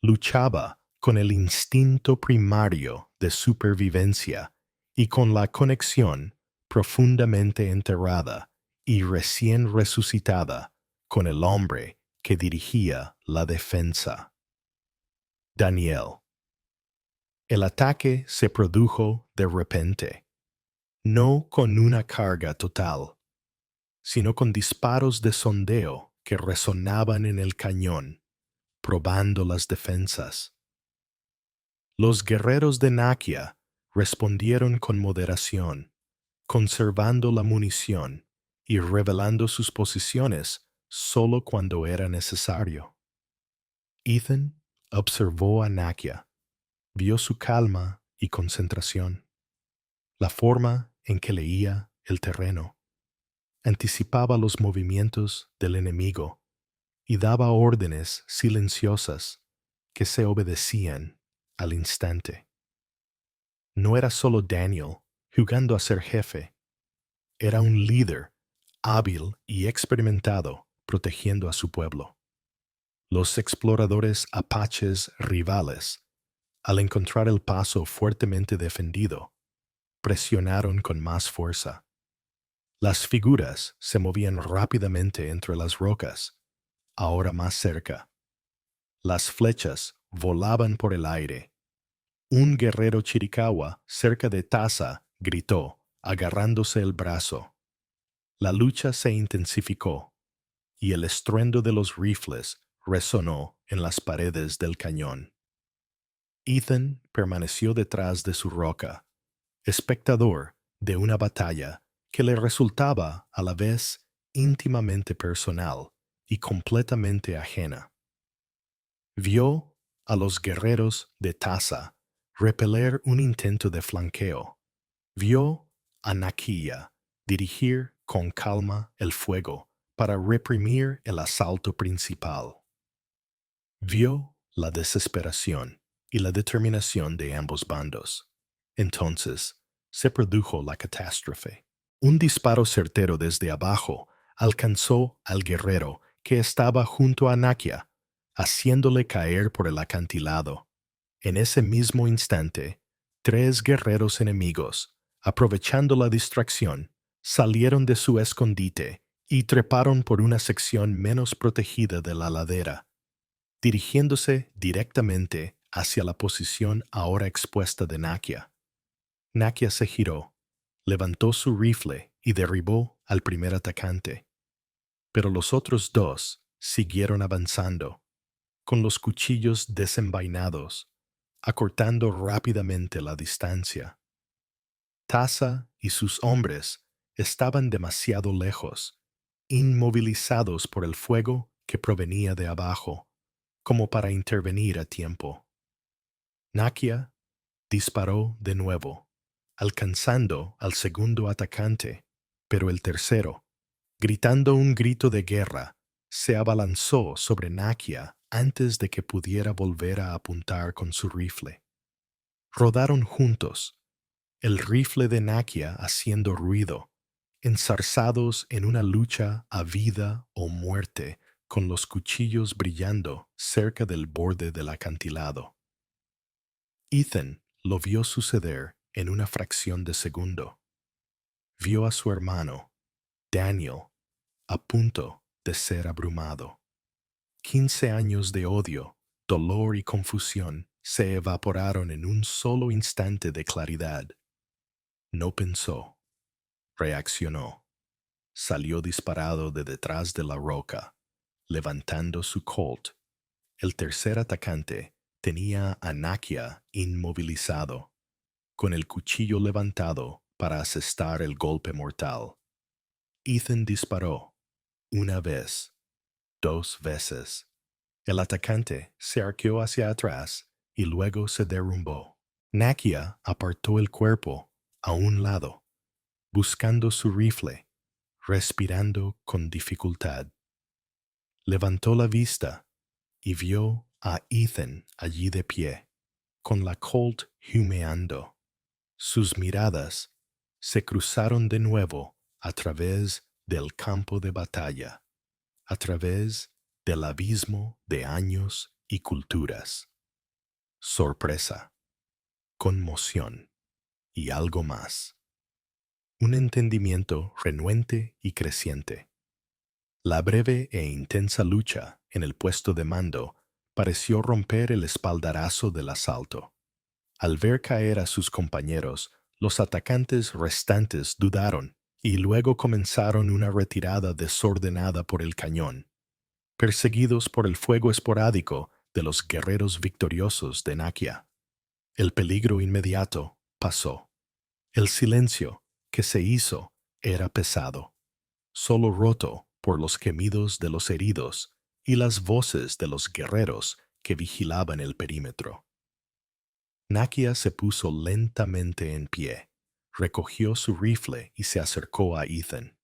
Luchaba con el instinto primario de supervivencia y con la conexión profundamente enterrada y recién resucitada con el hombre que dirigía la defensa. Daniel. El ataque se produjo de repente, no con una carga total, sino con disparos de sondeo que resonaban en el cañón, probando las defensas. Los guerreros de Nakia respondieron con moderación, conservando la munición y revelando sus posiciones solo cuando era necesario. Ethan observó a Nakia, vio su calma y concentración, la forma en que leía el terreno, anticipaba los movimientos del enemigo y daba órdenes silenciosas que se obedecían al instante. No era solo Daniel jugando a ser jefe, era un líder hábil y experimentado protegiendo a su pueblo. Los exploradores apaches rivales, al encontrar el paso fuertemente defendido, presionaron con más fuerza. Las figuras se movían rápidamente entre las rocas, ahora más cerca. Las flechas volaban por el aire. Un guerrero chiricahua cerca de Taza gritó, agarrándose el brazo. La lucha se intensificó, y el estruendo de los rifles resonó en las paredes del cañón. Ethan permaneció detrás de su roca, espectador de una batalla que le resultaba a la vez íntimamente personal y completamente ajena. Vio a los guerreros de Taza repeler un intento de flanqueo. Vio a Nakia dirigir con calma el fuego para reprimir el asalto principal. Vio la desesperación y la determinación de ambos bandos. Entonces se produjo la catástrofe. Un disparo certero desde abajo alcanzó al guerrero que estaba junto a Nakia, haciéndole caer por el acantilado. En ese mismo instante, 3 guerreros enemigos, aprovechando la distracción, salieron de su escondite y treparon por una sección menos protegida de la ladera, dirigiéndose directamente hacia la posición ahora expuesta de Nakia. Nakia se giró, levantó su rifle y derribó al primer atacante. Pero los otros 2 siguieron avanzando, con los cuchillos desenvainados, acortando rápidamente la distancia. Taza y sus hombres estaban demasiado lejos, inmovilizados por el fuego que provenía de abajo, como para intervenir a tiempo. Nakia disparó de nuevo, alcanzando al segundo atacante, pero el tercero, gritando un grito de guerra, se abalanzó sobre Nakia antes de que pudiera volver a apuntar con su rifle. Rodaron juntos, el rifle de Nakia haciendo ruido, enzarzados en una lucha a vida o muerte, con los cuchillos brillando cerca del borde del acantilado. Ethan lo vio suceder en una fracción de segundo. Vio a su hermano, Daniel, a punto de ser abrumado. 15 años de odio, dolor y confusión se evaporaron en un solo instante de claridad. No pensó, reaccionó. Salió disparado de detrás de la roca, levantando su Colt. El tercer atacante tenía a Nakia inmovilizado, con el cuchillo levantado para asestar el golpe mortal. Ethan disparó, una vez, 2 veces. El atacante se arqueó hacia atrás y luego se derrumbó. Nakia apartó el cuerpo a un lado, buscando su rifle, respirando con dificultad. Levantó la vista y vio a Ethan allí de pie, con la Colt humeando. Sus miradas se cruzaron de nuevo a través del campo de batalla, a través del abismo de años y culturas. Sorpresa, conmoción y algo más. Un entendimiento renuente y creciente. La breve e intensa lucha en el puesto de mando pareció romper el espaldarazo del asalto. Al ver caer a sus compañeros, los atacantes restantes dudaron y luego comenzaron una retirada desordenada por el cañón, perseguidos por el fuego esporádico de los guerreros victoriosos de Nakia. El peligro inmediato pasó. El silencio que se hizo era pesado, solo roto por los gemidos de los heridos y las voces de los guerreros que vigilaban el perímetro. Nakia se puso lentamente en pie, recogió su rifle y se acercó a Ethan.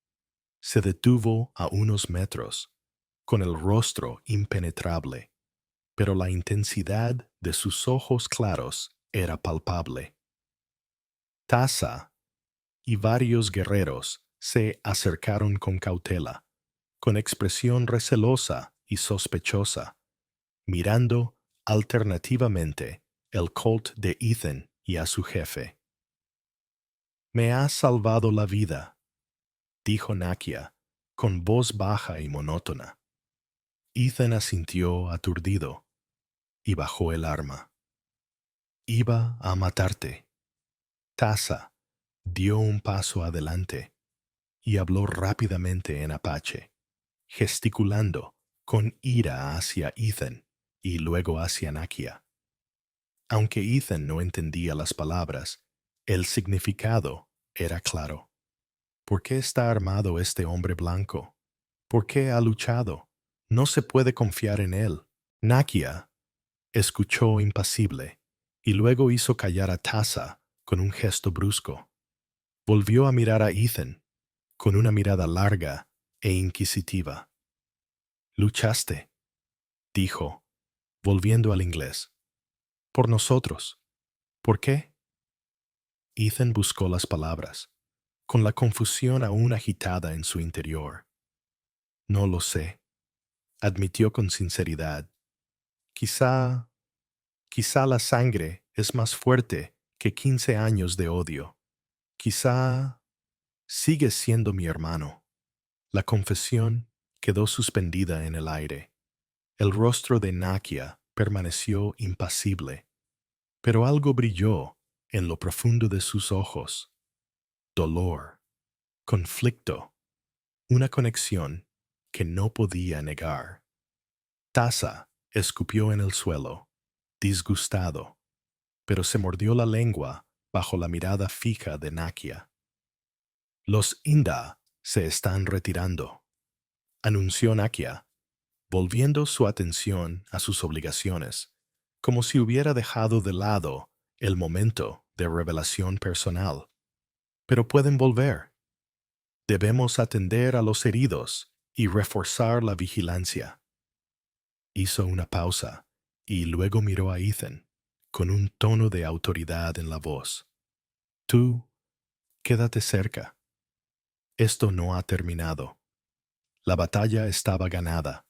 Se detuvo a unos metros, con el rostro impenetrable, pero la intensidad de sus ojos claros era palpable. Tasa y varios guerreros se acercaron con cautela, con expresión recelosa y sospechosa, mirando alternativamente el Colt de Ethan y a su jefe. «Me has salvado la vida», dijo Nakia, con voz baja y monótona. Ethan asintió aturdido y bajó el arma. «Iba a matarte». Tasa dio un paso adelante y habló rápidamente en apache, gesticulando con ira hacia Ethan y luego hacia Nakia. Aunque Ethan no entendía las palabras, el significado era claro. ¿Por qué está armado este hombre blanco? ¿Por qué ha luchado? No se puede confiar en él. Nakia escuchó impasible y luego hizo callar a Tasa con un gesto brusco. Volvió a mirar a Ethan con una mirada larga e inquisitiva. «Luchaste», dijo, volviendo al inglés. «Por nosotros. ¿Por qué?» Ethan buscó las palabras, con la confusión aún agitada en su interior. «No lo sé», admitió con sinceridad. Quizá la sangre es más fuerte que 15 años de odio. Quizá sigues siendo mi hermano». La confesión quedó suspendida en el aire. El rostro de Nakia permaneció impasible, pero algo brilló en lo profundo de sus ojos. Dolor, conflicto, una conexión que no podía negar. Tasa escupió en el suelo, disgustado, pero se mordió la lengua bajo la mirada fija de Nakia. «Los Inda se están retirando», anunció Nakia, volviendo su atención a sus obligaciones, como si hubiera dejado de lado el momento de revelación personal. «Pero pueden volver. Debemos atender a los heridos y reforzar la vigilancia». Hizo una pausa y luego miró a Ethan, con un tono de autoridad en la voz. «Tú, quédate cerca. Esto no ha terminado. La batalla estaba ganada,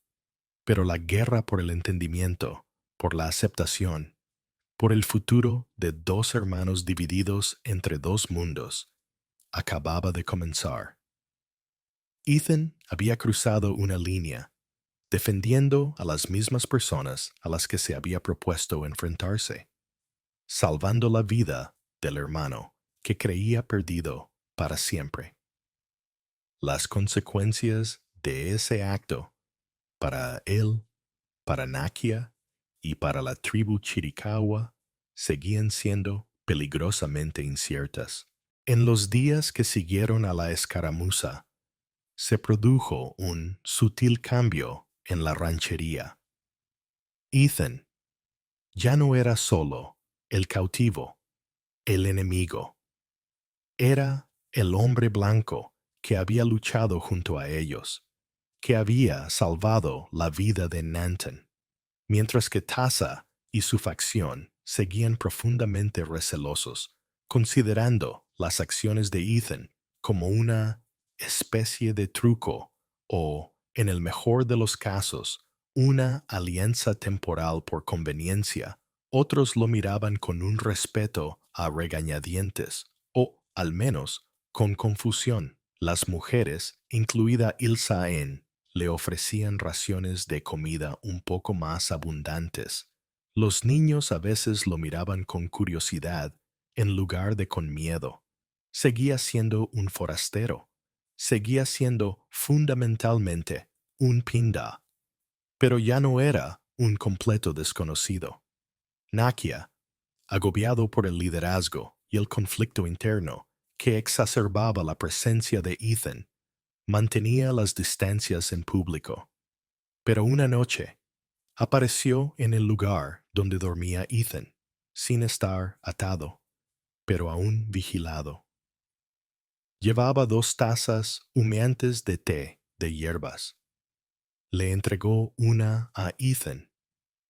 pero la guerra por el entendimiento, por la aceptación, por el futuro de dos hermanos divididos entre dos mundos, acababa de comenzar». Ethan había cruzado una línea, defendiendo a las mismas personas a las que se había propuesto enfrentarse, salvando la vida del hermano que creía perdido para siempre. Las consecuencias de ese acto, para él, para Nakia y para la tribu Chiricahua, seguían siendo peligrosamente inciertas. En los días que siguieron a la escaramuza, se produjo un sutil cambio en la ranchería. Ethan ya no era solo el cautivo, el enemigo. Era el hombre blanco que había luchado junto a ellos, que había salvado la vida de Nanton, mientras que Tasa y su facción seguían profundamente recelosos, considerando las acciones de Ethan como una especie de truco o, en el mejor de los casos, una alianza temporal por conveniencia. Otros lo miraban con un respeto a regañadientes, o, al menos, con confusión. Las mujeres, incluida Ilsa N., le ofrecían raciones de comida un poco más abundantes. Los niños a veces lo miraban con curiosidad en lugar de con miedo. Seguía siendo un forastero. Seguía siendo fundamentalmente un pinda. Pero ya no era un completo desconocido. Nakia, agobiado por el liderazgo y el conflicto interno que exacerbaba la presencia de Ethan, mantenía las distancias en público. Pero una noche, apareció en el lugar donde dormía Ethan, sin estar atado, pero aún vigilado. Llevaba 2 tazas humeantes de té de hierbas. Le entregó una a Ethan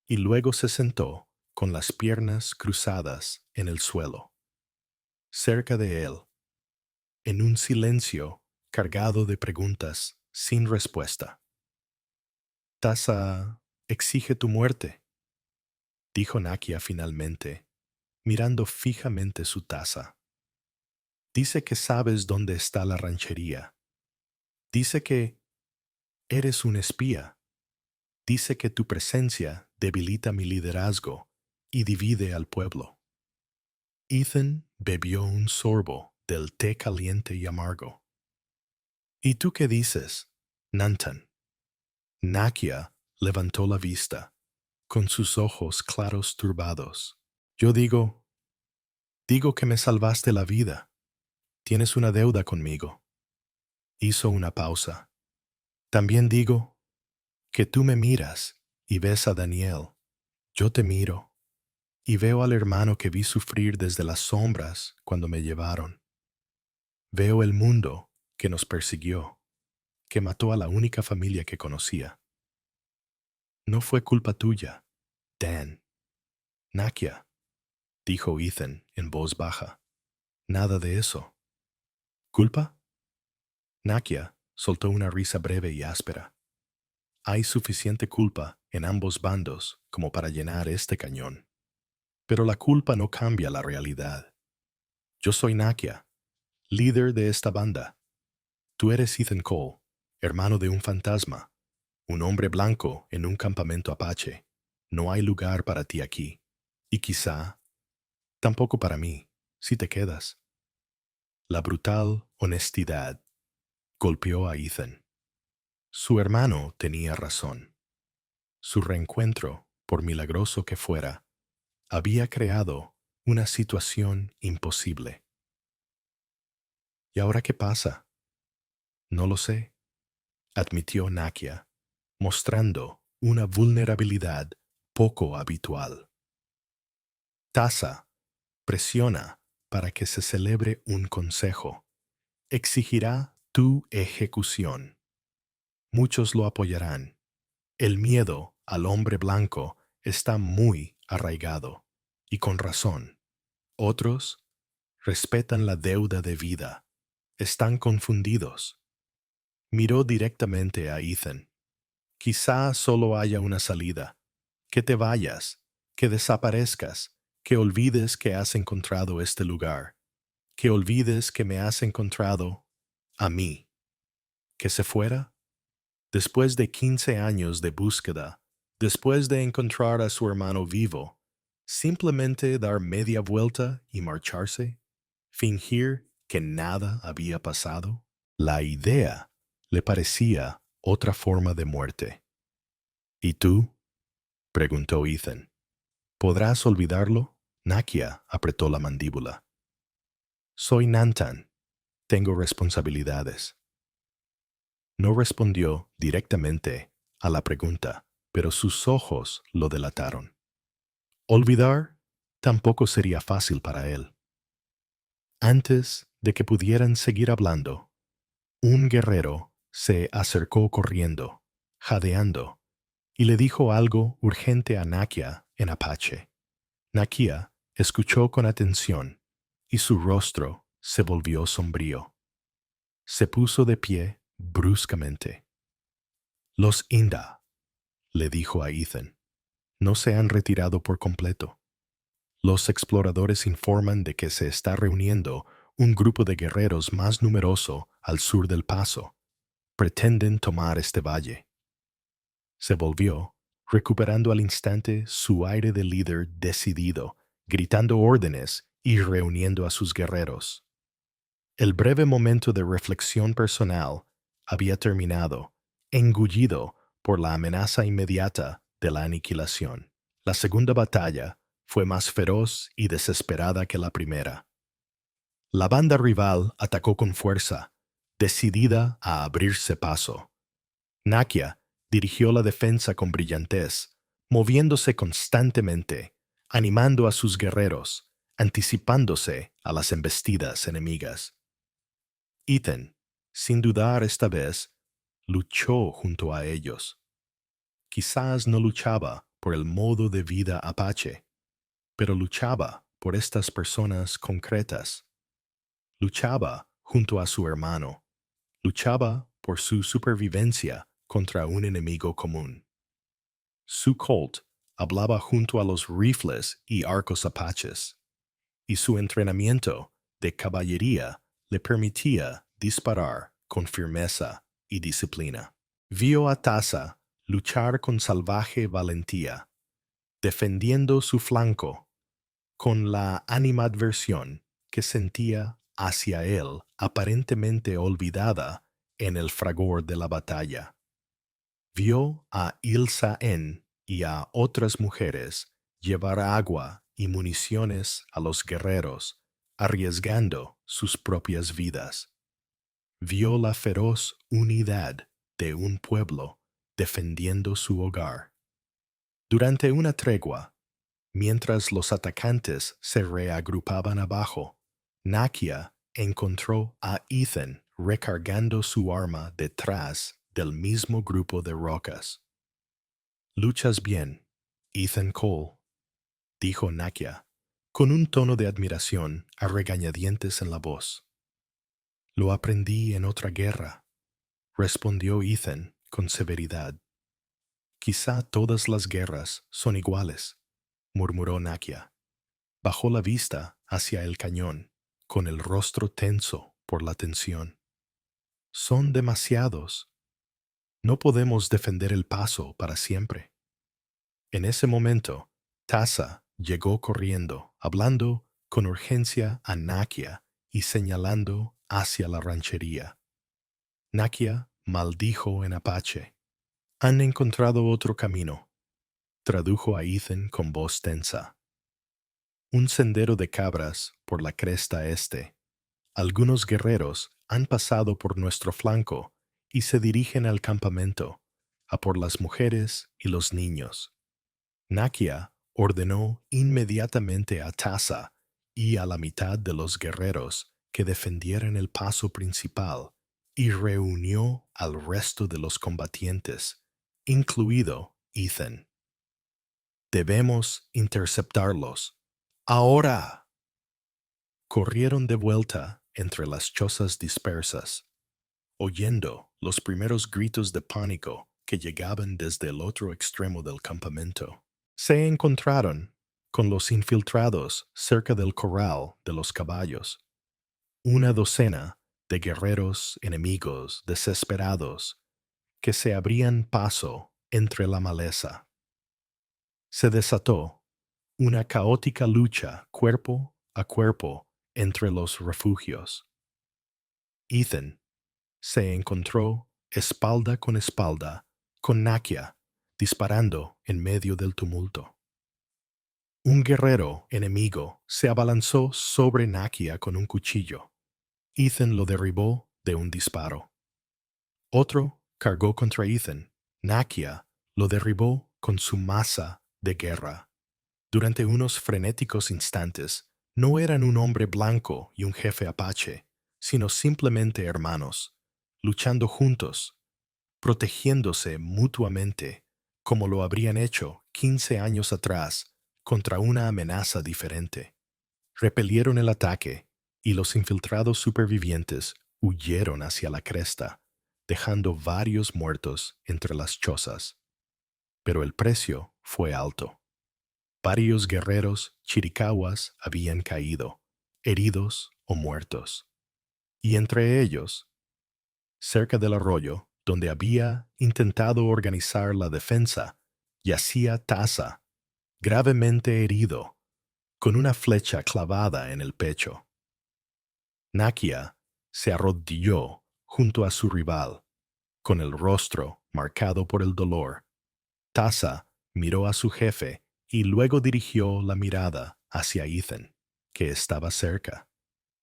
y luego se sentó con las piernas cruzadas en el suelo, cerca de él, en un silencio cargado de preguntas sin respuesta. Tasa exige tu muerte, dijo Nakia finalmente, mirando fijamente su taza. Dice que sabes dónde está la ranchería. Dice que eres un espía. Dice que tu presencia debilita mi liderazgo y divide al pueblo. Ethan bebió un sorbo del té caliente y amargo. ¿Y tú qué dices, Nanton? Nakia levantó la vista, con sus ojos claros turbados. Yo digo que me salvaste la vida. Tienes una deuda conmigo. Hizo una pausa. También digo que tú me miras y ves a Daniel. Yo te miro y veo al hermano que vi sufrir desde las sombras cuando me llevaron. Veo el mundo que nos persiguió, que mató a la única familia que conocía. No fue culpa tuya, Dan. Nakia, dijo Ethan en voz baja. Nada de eso. ¿Culpa? Nakia soltó una risa breve y áspera. Hay suficiente culpa en ambos bandos como para llenar este cañón. Pero la culpa no cambia la realidad. Yo soy Nakia, líder de esta banda. Tú eres Ethan Cole, hermano de un fantasma, un hombre blanco en un campamento apache. No hay lugar para ti aquí. Y quizá tampoco para mí, si te quedas. La brutal honestidad golpeó a Ethan. Su hermano tenía razón. Su reencuentro, por milagroso que fuera, había creado una situación imposible. ¿Y ahora qué pasa? No lo sé, admitió Nakia, mostrando una vulnerabilidad poco habitual. Tasa presiona para que se celebre un consejo. Exigirá tu ejecución. Muchos lo apoyarán. El miedo al hombre blanco está muy arraigado, y con razón. Otros respetan la deuda de vida. Están confundidos. Miró directamente a Ethan. Quizá solo haya una salida. Que te vayas, que desaparezcas, que olvides que has encontrado este lugar, que olvides que me has encontrado a mí. ¿Que se fuera? Después de 15 años de búsqueda, después de encontrar a su hermano vivo, simplemente dar media vuelta y marcharse, fingir que nada había pasado. La idea le parecía otra forma de muerte. ¿Y tú? Preguntó Ethan. ¿Podrás olvidarlo? Nakia apretó la mandíbula. Soy Nantan. Tengo responsabilidades. No respondió directamente a la pregunta, pero sus ojos lo delataron. Olvidar tampoco sería fácil para él. Antes de que pudieran seguir hablando, un guerrero se acercó corriendo, jadeando, y le dijo algo urgente a Nakia en apache. Nakia escuchó con atención y su rostro se volvió sombrío. Se puso de pie bruscamente. Los Inda, le dijo a Ethan, no se han retirado por completo. Los exploradores informan de que se está reuniendo un grupo de guerreros más numeroso al sur del paso. Pretenden tomar este valle. Se volvió, recuperando al instante su aire de líder decidido, gritando órdenes y reuniendo a sus guerreros. El breve momento de reflexión personal había terminado, engullido por la amenaza inmediata de la aniquilación. La segunda batalla fue más feroz y desesperada que la primera. La banda rival atacó con fuerza, decidida a abrirse paso. Nakia dirigió la defensa con brillantez, moviéndose constantemente, animando a sus guerreros, anticipándose a las embestidas enemigas. Ethan, sin dudar esta vez, luchó junto a ellos. Quizás no luchaba por el modo de vida apache, pero luchaba por estas personas concretas. Luchaba junto a su hermano. Luchaba por su supervivencia contra un enemigo común. Su Colt hablaba junto a los rifles y arcos apaches, y su entrenamiento de caballería le permitía disparar con firmeza y disciplina. Vio a Taza luchar con salvaje valentía, defendiendo su flanco con la animadversión que sentía hacia él, aparentemente olvidada en el fragor de la batalla. Vio a Ilsa En y a otras mujeres llevar agua y municiones a los guerreros, arriesgando sus propias vidas. Vio la feroz unidad de un pueblo defendiendo su hogar. Durante una tregua, mientras los atacantes se reagrupaban abajo, Nakia encontró a Ethan recargando su arma detrás del mismo grupo de rocas. «Luchas bien, Ethan Cole», dijo Nakia, con un tono de admiración a regañadientes en la voz. «Lo aprendí en otra guerra», respondió Ethan con severidad. «Quizá todas las guerras son iguales», murmuró Nakia. Bajó la vista hacia el cañón, con el rostro tenso por la tensión. «Son demasiados. No podemos defender el paso para siempre». En ese momento, Taza llegó corriendo, hablando con urgencia a Nakia y señalando hacia la ranchería. Nakia maldijo en apache. «Han encontrado otro camino», tradujo a Ethan con voz tensa. «Un sendero de cabras por la cresta este. Algunos guerreros han pasado por nuestro flanco y se dirigen al campamento, a por las mujeres y los niños». Nakia ordenó inmediatamente a Taza y a la mitad de los guerreros que defendieran el paso principal y reunió al resto de los combatientes, incluido Ethan. «Debemos interceptarlos. ¡Ahora!». Corrieron de vuelta entre las chozas dispersas, oyendo los primeros gritos de pánico que llegaban desde el otro extremo del campamento. Se encontraron con los infiltrados cerca del corral de los caballos. Una docena de guerreros enemigos desesperados que se abrían paso entre la maleza. Se desató una caótica lucha cuerpo a cuerpo entre los refugios. Ethan se encontró espalda con Nakia disparando en medio del tumulto. Un guerrero enemigo se abalanzó sobre Nakia con un cuchillo. Ethan lo derribó de un disparo. Otro cargó contra Ethan, Nakia lo derribó con su masa de guerra. Durante unos frenéticos instantes, no eran un hombre blanco y un jefe apache, sino simplemente hermanos, luchando juntos, protegiéndose mutuamente, como lo habrían hecho 15 años atrás contra una amenaza diferente. Repelieron el ataque y los infiltrados supervivientes huyeron hacia la cresta, dejando varios muertos entre las chozas. Pero el precio fue alto. Varios guerreros chiricahuas habían caído, heridos o muertos. Y entre ellos, cerca del arroyo, donde había intentado organizar la defensa, yacía Taza, gravemente herido, con una flecha clavada en el pecho. Nakia se arrodilló junto a su rival, con el rostro marcado por el dolor. Taza miró a su jefe y luego dirigió la mirada hacia Ethan, que estaba cerca.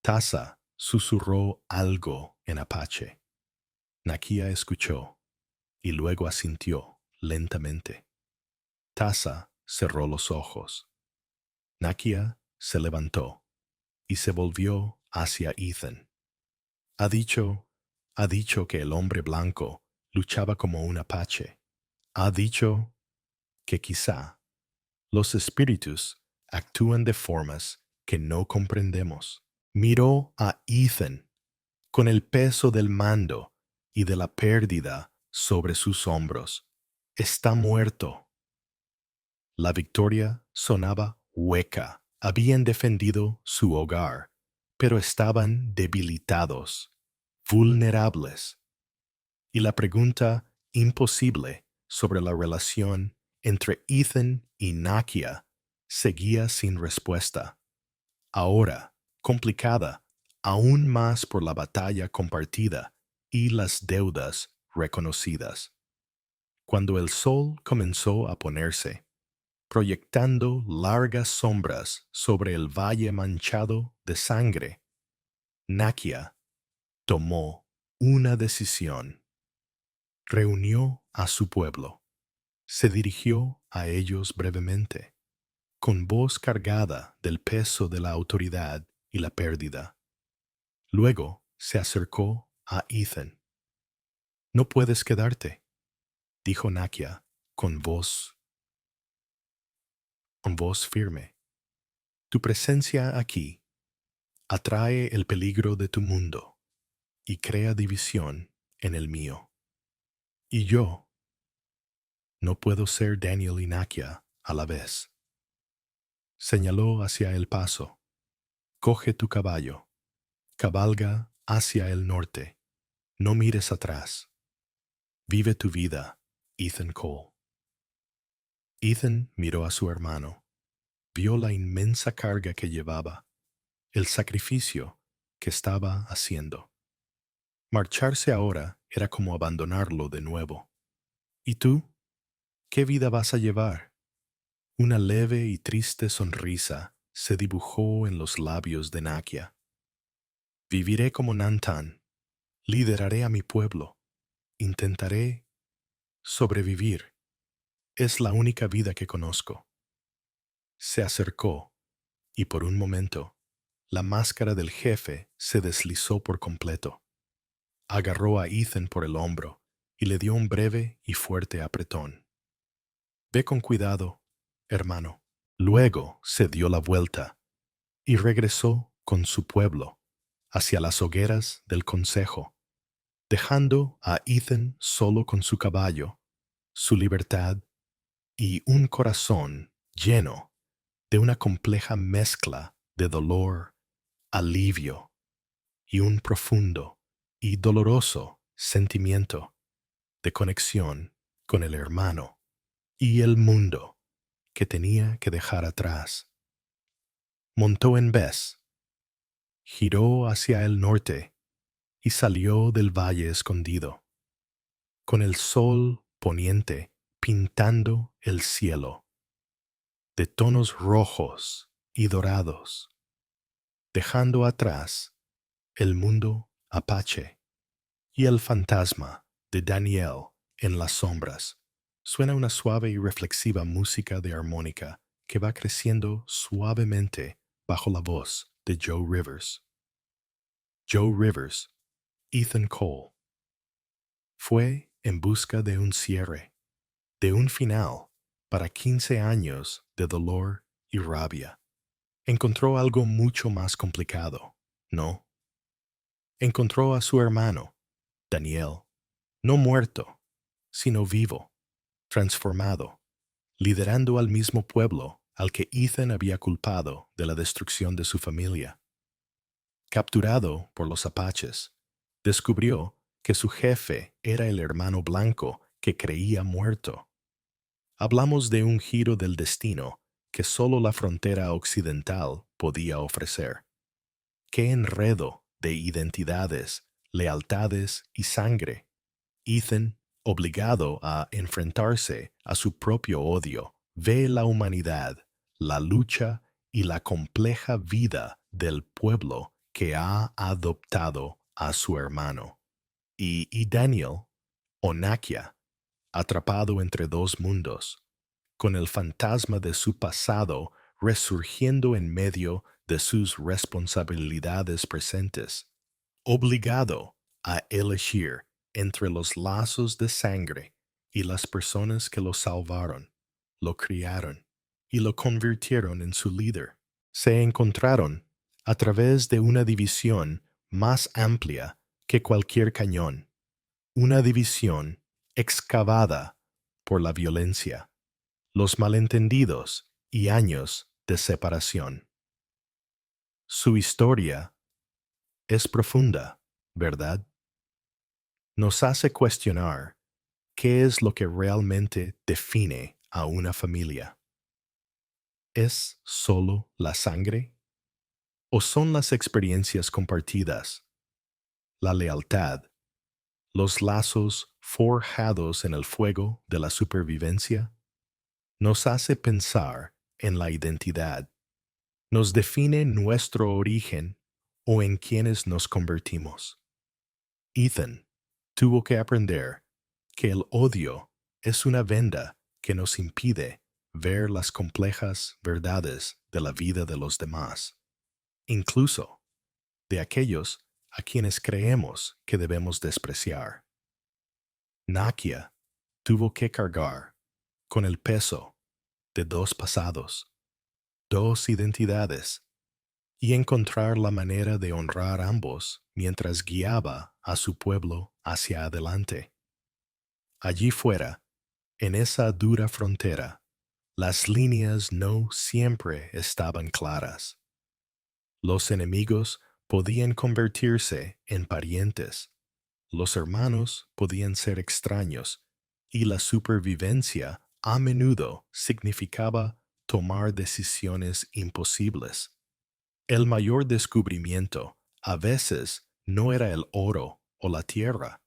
Taza susurró algo en apache. Nakia escuchó y luego asintió lentamente. Taza cerró los ojos. Nakia se levantó y se volvió hacia Ethan. Ha dicho, ha dicho que el hombre blanco luchaba como un apache. Ha dicho que quizá los espíritus actúan de formas que no comprendemos. Miró a Ethan con el peso del mando y de la pérdida sobre sus hombros. Está muerto. La victoria sonaba hueca. Habían defendido su hogar, pero estaban debilitados, vulnerables. Y la pregunta imposible sobre la relación entre Ethan y Nakia seguía sin respuesta. Ahora, complicada aún más por la batalla compartida y las deudas reconocidas. Cuando el sol comenzó a ponerse, proyectando largas sombras sobre el valle manchado de sangre, Nakia tomó una decisión. Reunió a su pueblo. Se dirigió a ellos brevemente, con voz cargada del peso de la autoridad y la pérdida. Luego se acercó a Ethan. No puedes quedarte, dijo Nakia con voz firme. Tu presencia aquí atrae el peligro de tu mundo y crea división en el mío. Y yo no puedo ser Daniel y Nakia a la vez. Señaló hacia el paso. Coge tu caballo. Cabalga hacia el norte. No mires atrás. Vive tu vida, Ethan Cole. Ethan miró a su hermano. Vio la inmensa carga que llevaba, el sacrificio que estaba haciendo. Marcharse ahora era como abandonarlo de nuevo. ¿Y tú? ¿Qué vida vas a llevar? Una leve y triste sonrisa se dibujó en los labios de Nakia. Viviré como Nantan. Lideraré a mi pueblo. Intentaré sobrevivir. Es la única vida que conozco. Se acercó, y por un momento, la máscara del jefe se deslizó por completo. Agarró a Ethan por el hombro y le dio un breve y fuerte apretón. Ve con cuidado, hermano. Luego se dio la vuelta y regresó con su pueblo hacia las hogueras del consejo, dejando a Ethan solo con su caballo, su libertad y un corazón lleno de una compleja mezcla de dolor, alivio y un profundo y doloroso sentimiento de conexión con el hermano y el mundo que tenía que dejar atrás. Montó en Bess, giró hacia el norte y salió del valle escondido, con el sol poniente pintando el cielo de tonos rojos y dorados, dejando atrás el mundo apache y el fantasma de Daniel En las sombras, suena una suave y reflexiva música de armónica que va creciendo suavemente bajo la voz de Joe Rivers. Joe Rivers, Ethan Cole. Fue en busca de un cierre, de un final, para 15 años de dolor y rabia. Encontró algo mucho más complicado, ¿no? Encontró a su hermano, Daniel, no muerto, sino vivo, transformado, liderando al mismo pueblo al que Ethan había culpado de la destrucción de su familia. Capturado por los apaches, descubrió que su jefe era el hermano blanco que creía muerto. Hablamos de un giro del destino que solo la frontera occidental podía ofrecer. ¡Qué enredo de identidades, lealtades y sangre! Ethan, obligado a enfrentarse a su propio odio, ve la humanidad, la lucha y la compleja vida del pueblo que ha adoptado a su hermano. Y Daniel, o Nakia, atrapado entre dos mundos, con el fantasma de su pasado resurgiendo en medio de sus responsabilidades presentes, obligado a elegir entre los lazos de sangre y las personas que lo salvaron, lo criaron y lo convirtieron en su líder. Se encontraron a través de una división más amplia que cualquier cañón, una división excavada por la violencia, los malentendidos y años de separación. Su historia es profunda, ¿verdad? Nos hace cuestionar qué es lo que realmente define a una familia. ¿Es solo la sangre? ¿O son las experiencias compartidas, la lealtad, los lazos forjados en el fuego de la supervivencia? Nos hace pensar en la identidad. ¿Nos define nuestro origen o en quienes nos convertimos? Ethan tuvo que aprender que el odio es una venda que nos impide ver las complejas verdades de la vida de los demás, incluso de aquellos a quienes creemos que debemos despreciar. Nakia tuvo que cargar con el peso de dos pasados, dos identidades, y encontrar la manera de honrar ambos mientras guiaba a su pueblo hacia adelante. Allí fuera, en esa dura frontera, las líneas no siempre estaban claras. Los enemigos podían convertirse en parientes, los hermanos podían ser extraños, y la supervivencia a menudo significaba tomar decisiones imposibles. El mayor descubrimiento a veces no era el oro o la tierra,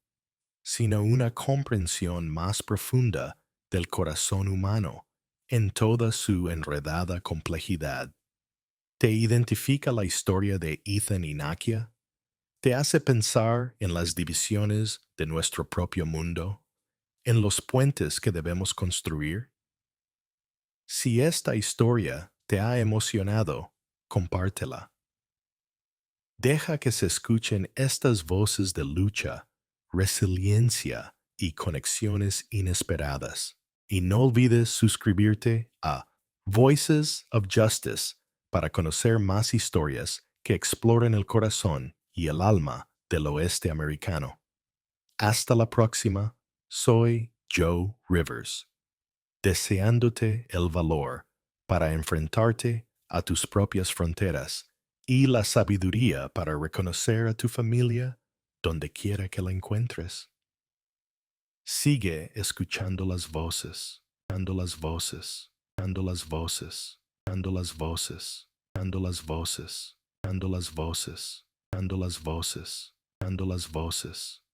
sino una comprensión más profunda del corazón humano en toda su enredada complejidad. ¿Te identifica la historia de Ethan y Nakia? ¿Te hace pensar en las divisiones de nuestro propio mundo, en los puentes que debemos construir? Si esta historia te ha emocionado, compártela. Deja que se escuchen estas voces de lucha, resiliencia y conexiones inesperadas. Y no olvides suscribirte a Voices of Justice para conocer más historias que exploren el corazón y el alma del oeste americano. Hasta la próxima, soy Joe Rivers, deseándote el valor para enfrentarte a tus propias fronteras y la sabiduría para reconocer a tu familia donde quiera que la encuentres. Sigue escuchando las voces, escuchando las voces, escuchando las voces, escuchando las voces, escuchando las voces, escuchando las voces, escuchando las voces, escuchando las voces.